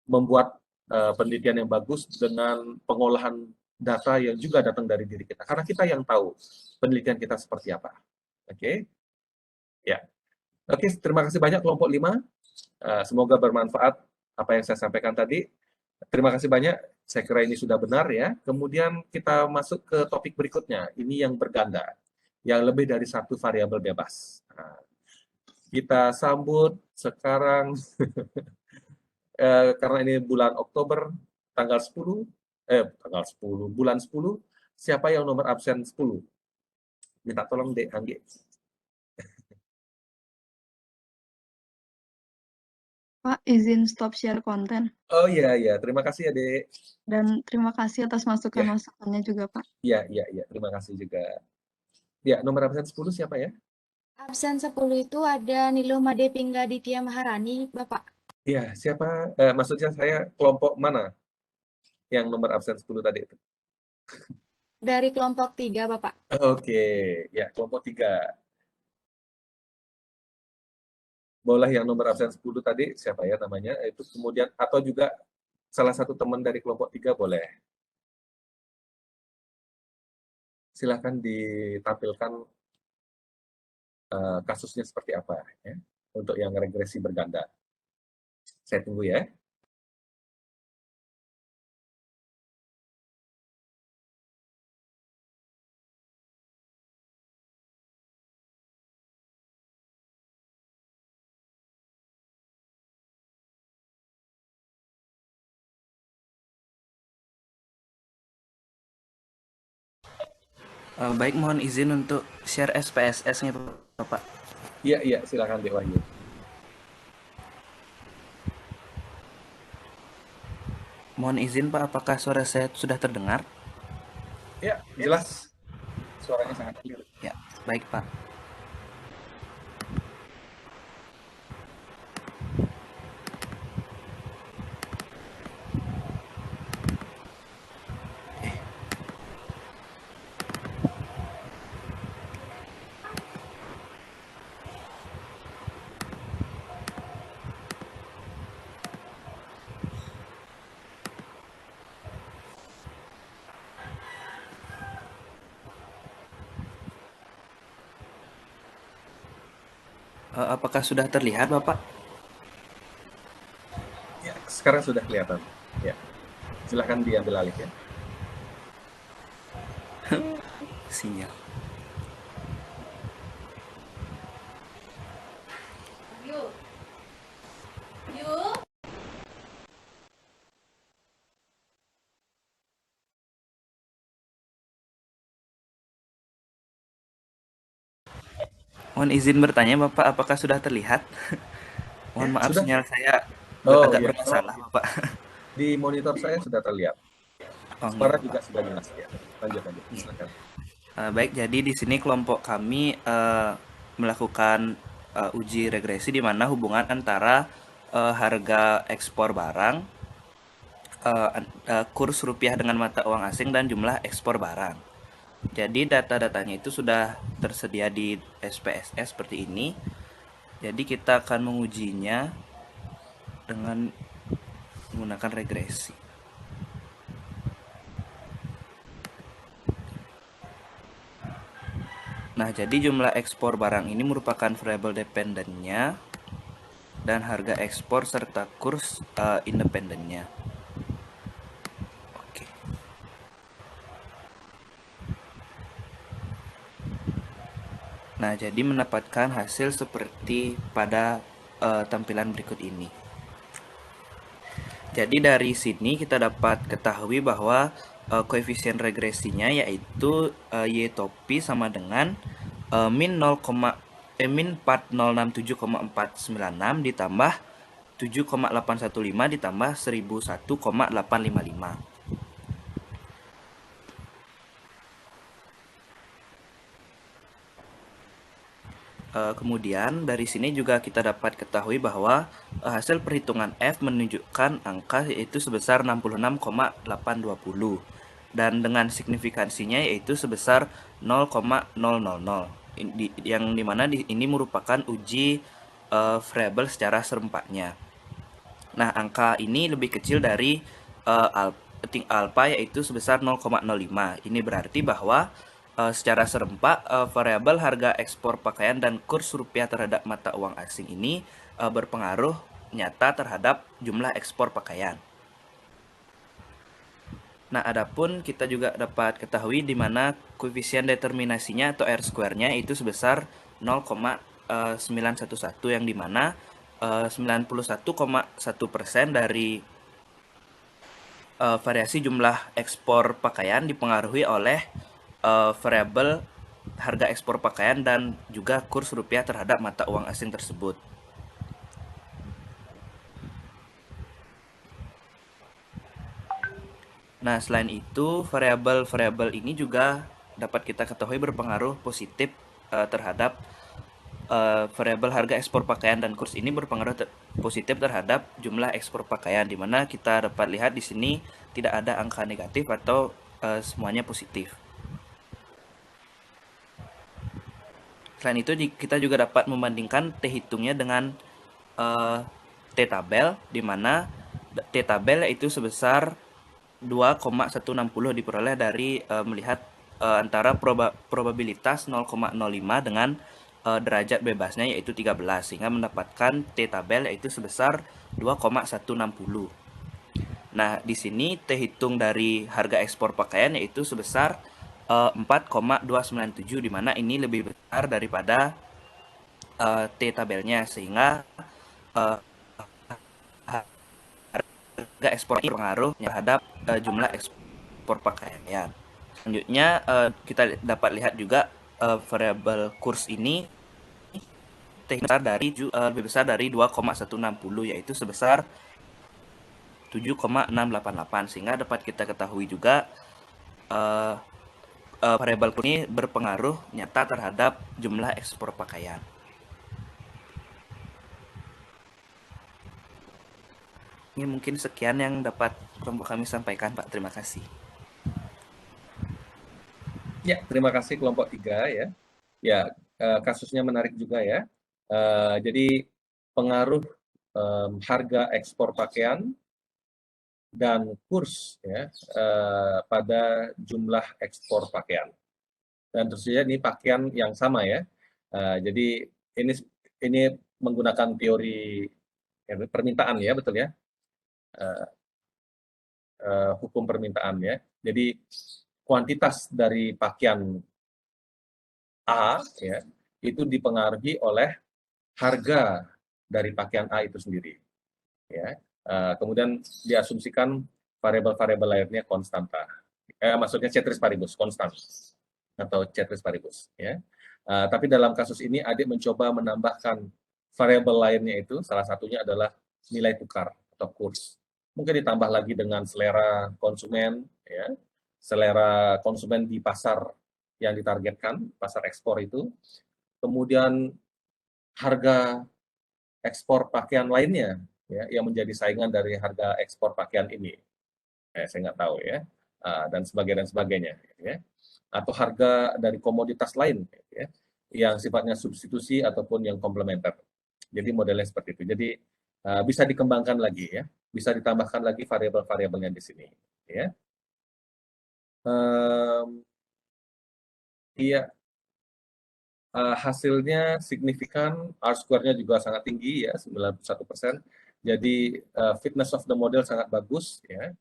membuat penelitian yang bagus dengan pengolahan data yang juga datang dari diri kita. Karena kita yang tahu penelitian kita seperti apa. Oke? Ya. Oke, terima kasih banyak kelompok 5. Semoga bermanfaat apa yang saya sampaikan tadi. Terima kasih banyak. Saya kira ini sudah benar ya. Kemudian kita masuk ke topik berikutnya. Ini yang berganda. Yang lebih dari satu variabel bebas. Nah, kita sambut sekarang karena ini bulan Oktober, tanggal 10, bulan 10, siapa yang nomor absen 10? Minta tolong Dek Anggi. Pak, izin stop share konten. Oh iya, terima kasih ya Dek. Dan terima kasih atas masukan-masukannya juga Pak. Iya, terima kasih juga. Ya, nomor absen 10 siapa ya? Absen 10 itu ada Nilumade Pinggaditya Maharani, Bapak. Iya, siapa? Maksudnya saya kelompok mana yang nomor absen 10 tadi itu? Dari kelompok 3, Bapak. Oke, ya kelompok 3. Boleh yang nomor absen 10 tadi, siapa ya namanya? Itu kemudian, atau juga salah satu teman dari kelompok 3 boleh. Silakan ditampilkan kasusnya seperti apa ya, untuk yang regresi berganda. Saya tunggu ya. Baik, mohon izin untuk share SPSS-nya, Bapak. Iya, silakan Dek Wahyu. Mohon izin Pak, apakah suara saya sudah terdengar? Ya, jelas. Suaranya sangat clear. Ya, baik Pak. Apakah sudah terlihat, Bapak? Ya, sekarang sudah kelihatan. Ya, silahkan diambil alih ya. Sinyal. Mohon izin bertanya, Bapak, apakah sudah terlihat? Mohon Ya, maaf, sudah. sinyal saya Oh agak ya, kalau bermasalah, Bapak. di monitor saya sudah terlihat. Oh, enggak, Suara Bapak. juga sudah jelas ya. Lanjut, silakan. Baik, jadi di sini kelompok kami melakukan uji regresi di mana hubungan antara harga ekspor barang, kurs rupiah dengan mata uang asing, dan jumlah ekspor barang. Jadi data-datanya itu sudah tersedia di SPSS seperti ini. Jadi kita akan mengujinya dengan menggunakan regresi. Nah, jadi jumlah ekspor barang ini merupakan variabel dependennya dan harga ekspor serta kurs independennya. Oke. Nah, jadi mendapatkan hasil seperti pada tampilan berikut ini. Jadi dari sini kita dapat ketahui bahwa koefisien regresinya yaitu Y topi sama dengan min 4067,496 ditambah 7,815 ditambah 1001,855. Kemudian dari sini juga kita dapat ketahui bahwa hasil perhitungan F menunjukkan angka yaitu sebesar 66,820 dan dengan signifikansinya yaitu sebesar 0,000, yang dimana ini merupakan uji variabel secara serempaknya. Nah, angka ini lebih kecil dari alpha yaitu sebesar 0,05. Ini berarti bahwa secara serempak variabel harga ekspor pakaian dan kurs rupiah terhadap mata uang asing ini berpengaruh nyata terhadap jumlah ekspor pakaian. Nah, adapun kita juga dapat ketahui di mana koefisien determinasinya atau R-square-nya itu sebesar 0,911 yang dimana 91,1% dari variasi jumlah ekspor pakaian dipengaruhi oleh variabel harga ekspor pakaian dan juga kurs rupiah terhadap mata uang asing tersebut. Nah, selain itu, variabel-variabel ini juga dapat kita ketahui berpengaruh positif terhadap variabel harga ekspor pakaian dan kurs ini berpengaruh positif terhadap jumlah ekspor pakaian, di mana kita dapat lihat di sini tidak ada angka negatif atau semuanya positif. Selain itu kita juga dapat membandingkan T hitungnya dengan T tabel, di mana T tabel itu sebesar 2,160 diperoleh dari melihat antara probabilitas 0,05 dengan derajat bebasnya yaitu 13, sehingga mendapatkan T tabel yaitu sebesar 2,160. Nah, di sini T hitung dari harga ekspor pakaian yaitu sebesar 4,297, di mana ini lebih besar daripada T tabelnya, sehingga harga ekspor ini berpengaruh terhadap jumlah ekspor pakaian. Selanjutnya kita dapat lihat juga variabel kurs ini lebih besar dari 2,160 yaitu sebesar 7,688, sehingga dapat kita ketahui juga variabel kurs ini berpengaruh nyata terhadap jumlah ekspor pakaian. Ini mungkin sekian yang dapat kelompok kami sampaikan, Pak. Terima kasih. Ya, terima kasih kelompok 3 ya. Ya, kasusnya menarik juga ya. Jadi pengaruh harga ekspor pakaian dan kurs ya pada jumlah ekspor pakaian. Dan tentunya ini pakaian yang sama ya. Jadi ini ini menggunakan teori permintaan ya, betul ya, hukum permintaan ya. Jadi kuantitas dari pakaian A ya itu dipengaruhi oleh harga dari pakaian A itu sendiri ya. Kemudian diasumsikan variabel-variabel lainnya konstanta. Maksudnya ceteris paribus, konstan atau ceteris paribus ya. Tapi dalam kasus ini adik mencoba menambahkan variabel lainnya, itu salah satunya adalah nilai tukar atau kurs. Mungkin ditambah lagi dengan selera konsumen ya, selera konsumen di pasar yang ditargetkan, pasar ekspor itu. Kemudian harga ekspor pakaian lainnya ya, yang menjadi saingan dari harga ekspor pakaian ini. Saya nggak tahu ya, dan sebagainya ya. Atau harga dari komoditas lain ya, yang sifatnya substitusi ataupun yang komplementer. Jadi modelnya seperti itu. Jadi bisa dikembangkan lagi ya, bisa ditambahkan lagi variabel-variabelnya di sini ya. Iya, hasilnya signifikan, R-square-nya juga sangat tinggi ya, 91%. Jadi fitness of the model sangat bagus ya.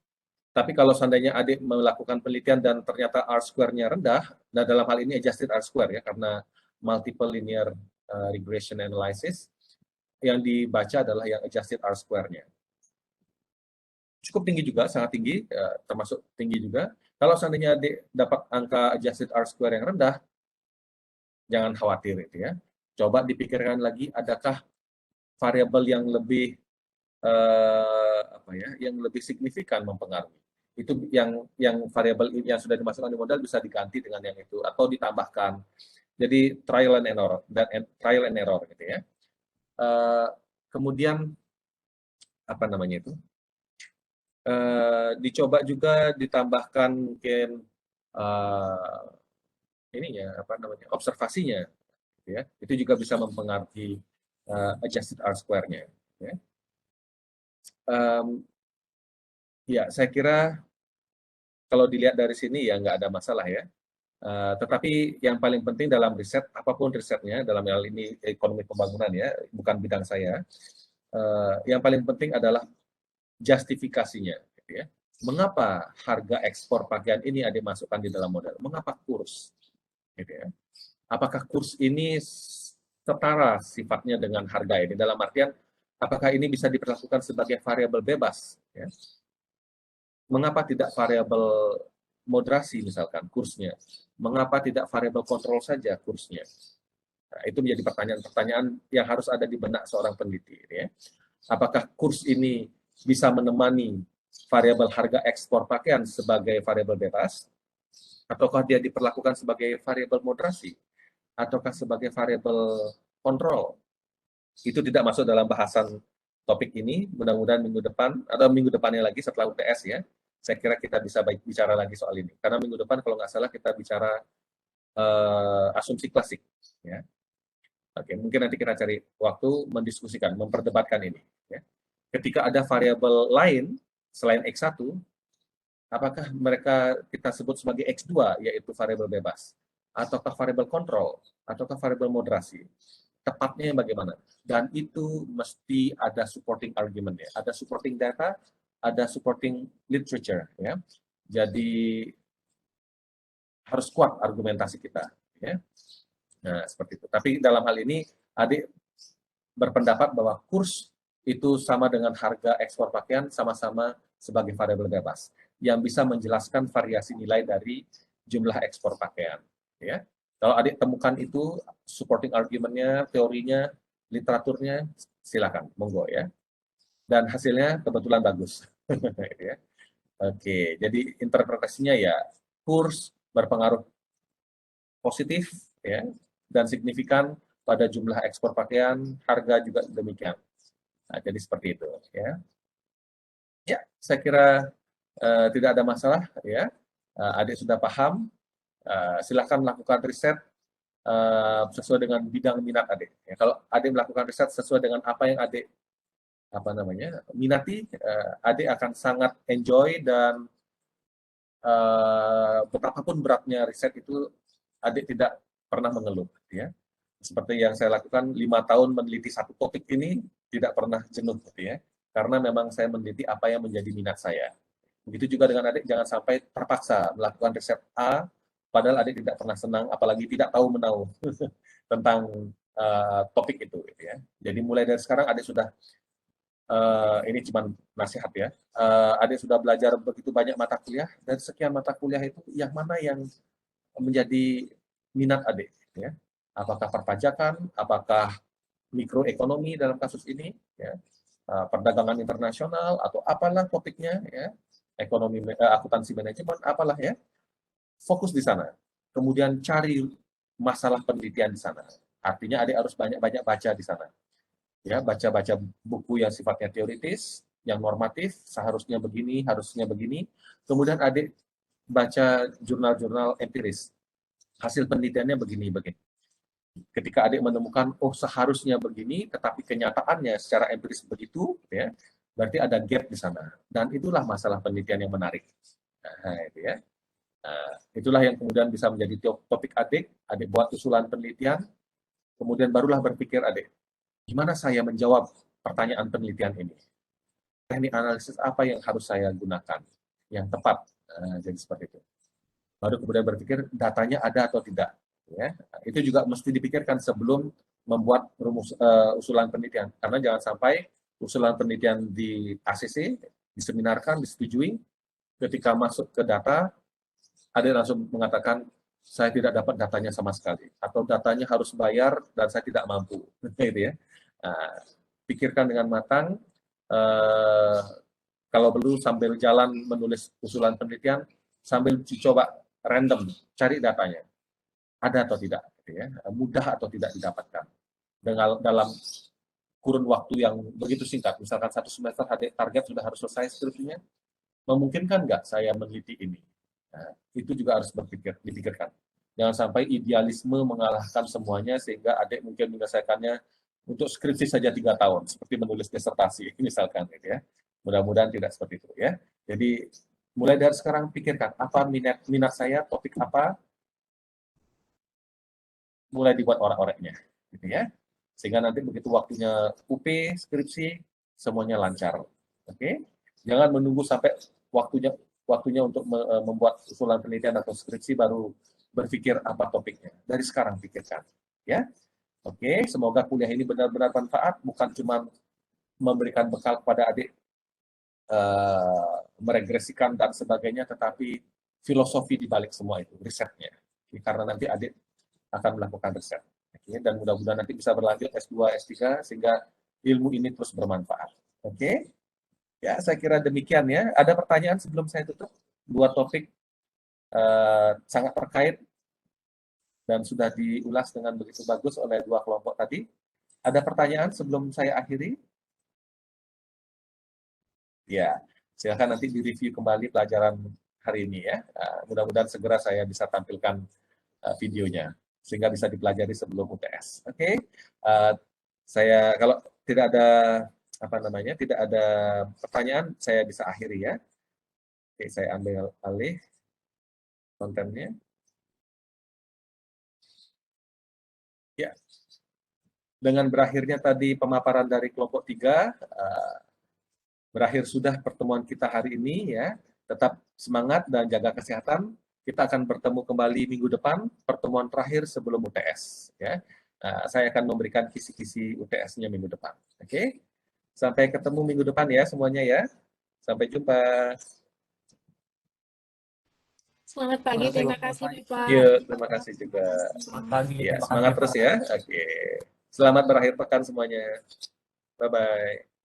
Tapi kalau seandainya adik melakukan penelitian dan ternyata R-square-nya rendah, nah dalam hal ini adjusted R-square ya, karena multiple linear regression analysis, yang dibaca adalah yang adjusted R-square-nya. Cukup tinggi juga, sangat tinggi, termasuk tinggi juga. Kalau seandainya adik dapat angka adjusted R-square yang rendah, jangan khawatir itu ya. Coba dipikirkan lagi, adakah variabel yang lebih yang lebih signifikan mempengaruhi. Itu yang variabel yang sudah dimasukkan di modal bisa diganti dengan yang itu atau ditambahkan. Jadi trial and error gitu ya. Kemudian apa namanya itu? Dicoba juga ditambahkan mungkin observasinya gitu ya. Itu juga bisa mempengaruhi adjusted R-square-nya ya. Ya, saya kira kalau dilihat dari sini ya nggak ada masalah ya. Tetapi yang paling penting dalam riset, apapun risetnya, dalam hal ini ekonomi pembangunan ya, bukan bidang saya, yang paling penting adalah justifikasinya. Gitu ya. Mengapa harga ekspor pakaian ini ada dimasukkan di dalam modal? Mengapa kurs? Gitu ya. Apakah kurs ini setara sifatnya dengan harga ini? Dalam artian, apakah ini bisa diperlakukan sebagai variabel bebas? Ya? Mengapa tidak variabel moderasi misalkan kursnya? Mengapa tidak variabel kontrol saja kursnya? Nah, itu menjadi pertanyaan-pertanyaan yang harus ada di benak seorang peneliti. Ya. Apakah kurs ini bisa menemani variabel harga ekspor pakaian sebagai variabel bebas? Ataukah dia diperlakukan sebagai variabel moderasi? Ataukah sebagai variabel kontrol? Itu tidak masuk dalam bahasan topik ini. Mudah-mudahan minggu depan atau minggu depannya lagi setelah UTS ya, saya kira kita bisa bicara lagi soal ini. Karena minggu depan kalau nggak salah kita bicara asumsi klasik. Ya. Oke, mungkin nanti kita cari waktu mendiskusikan, memperdebatkan ini. Ya. Ketika ada variabel lain selain X1, apakah mereka kita sebut sebagai X2, yaitu variabel bebas, ataukah variabel kontrol, ataukah variabel moderasi? Tepatnya bagaimana? Dan itu mesti ada supporting argument ya, ada supporting data, ada supporting literature ya. Jadi harus kuat argumentasi kita ya. Nah, seperti itu. Tapi dalam hal ini adik berpendapat bahwa kurs itu sama dengan harga ekspor pakaian, sama-sama sebagai variabel bebas yang bisa menjelaskan variasi nilai dari jumlah ekspor pakaian ya. Kalau adik temukan itu supporting argument-nya, teorinya, literaturnya, silakan, monggo ya. Dan hasilnya kebetulan bagus. Ya. Oke, jadi interpretasinya ya kurs berpengaruh positif ya dan signifikan pada jumlah ekspor pakaian, harga juga demikian. Nah, jadi seperti itu ya. Ya, saya kira tidak ada masalah ya. Adik sudah paham. Silakan melakukan riset sesuai dengan bidang minat adik. Ya, kalau adik melakukan riset sesuai dengan apa yang adik minati, adik akan sangat enjoy dan betapapun beratnya riset itu adik tidak pernah mengeluh. Ya. Seperti yang saya lakukan 5 tahun meneliti satu topik ini tidak pernah jenuh gitu ya. Karena memang saya meneliti apa yang menjadi minat saya. Begitu juga dengan adik, jangan sampai terpaksa melakukan riset A, padahal adik tidak pernah senang, apalagi tidak tahu menahu tentang topik itu gitu ya. Jadi mulai dari sekarang adik sudah ini cuma nasihat ya. Adik sudah belajar begitu banyak mata kuliah, dan sekian mata kuliah itu yang mana yang menjadi minat adik ya. Apakah perpajakan, apakah mikroekonomi dalam kasus ini ya, perdagangan internasional atau apalah topiknya ya, ekonomi akuntansi manajemen apalah ya. Fokus di sana. Kemudian cari masalah penelitian di sana. Artinya adik harus banyak-banyak baca di sana. Ya, baca-baca buku yang sifatnya teoritis, yang normatif, seharusnya begini, harusnya begini. Kemudian adik baca jurnal-jurnal empiris. Hasil penelitiannya begini. Ketika adik menemukan, oh seharusnya begini, tetapi kenyataannya secara empiris begitu, ya, berarti ada gap di sana. Dan itulah masalah penelitian yang menarik. Nah, itu ya. Nah, itulah yang kemudian bisa menjadi topik adik buat usulan penelitian, kemudian barulah berpikir adik, gimana saya menjawab pertanyaan penelitian ini? Teknik analisis apa yang harus saya gunakan yang tepat? Jadi seperti itu. Baru kemudian berpikir datanya ada atau tidak. Ya, itu juga mesti dipikirkan sebelum membuat usulan penelitian. Karena jangan sampai usulan penelitian di ACC, diseminarkan, disetujui, ketika masuk ke data, ada langsung mengatakan, saya tidak dapat datanya sama sekali. Atau datanya harus bayar dan saya tidak mampu. Gitu ya. Nah, pikirkan dengan matang, kalau perlu sambil jalan menulis usulan penelitian, sambil coba random, cari datanya. Ada atau tidak, gitu ya. Mudah atau tidak didapatkan. Dalam kurun waktu yang begitu singkat, misalkan 1 semester target sudah harus selesai skripsinya, memungkinkan nggak saya meneliti ini? Nah, itu juga harus dipikirkan. Jangan sampai idealisme mengalahkan semuanya sehingga adik mungkin menyelesaikannya untuk skripsi saja 3 tahun, seperti menulis disertasi, misalkan, gitu ya. Mudah-mudahan tidak seperti itu, ya. Jadi mulai dari sekarang pikirkan apa minat saya, topik apa, mulai dibuat orang-orangnya, gitu ya. Sehingga nanti begitu waktunya UP, skripsi, semuanya lancar. Oke? Jangan menunggu sampai waktunya untuk membuat usulan penelitian atau skripsi baru berpikir apa topiknya. Dari sekarang pikirkan, ya. Oke, semoga kuliah ini benar-benar bermanfaat, bukan cuma memberikan bekal kepada adik meregresikan dan sebagainya, tetapi filosofi di balik semua itu, risetnya. Karena nanti adik akan melakukan riset. Dan mudah-mudahan nanti bisa berlanjut S2, S3, sehingga ilmu ini terus bermanfaat. Oke? Ya, saya kira demikian ya. Ada pertanyaan sebelum saya tutup? Dua topik sangat terkait dan sudah diulas dengan begitu bagus oleh dua kelompok tadi. Ada pertanyaan sebelum saya akhiri? Ya, silakan nanti direview kembali pelajaran hari ini ya. Mudah-mudahan segera saya bisa tampilkan videonya sehingga bisa dipelajari sebelum UTS. Oke. Saya kalau tidak ada tidak ada pertanyaan, saya bisa akhiri ya. Oke, saya ambil alih kontennya. Ya. Dengan berakhirnya tadi pemaparan dari kelompok 3, berakhir sudah pertemuan kita hari ini ya. Tetap semangat dan jaga kesehatan. Kita akan bertemu kembali minggu depan, pertemuan terakhir sebelum UTS. Ya. Saya akan memberikan kisi-kisi UTS-nya minggu depan. Oke? Sampai ketemu minggu depan ya semuanya ya. Sampai jumpa. Selamat pagi, terima kasih Pak. Yuk, terima kasih juga. Selamat pagi. Ya, semangat terus ya. Oke. Selamat berakhir pekan semuanya. Bye-bye.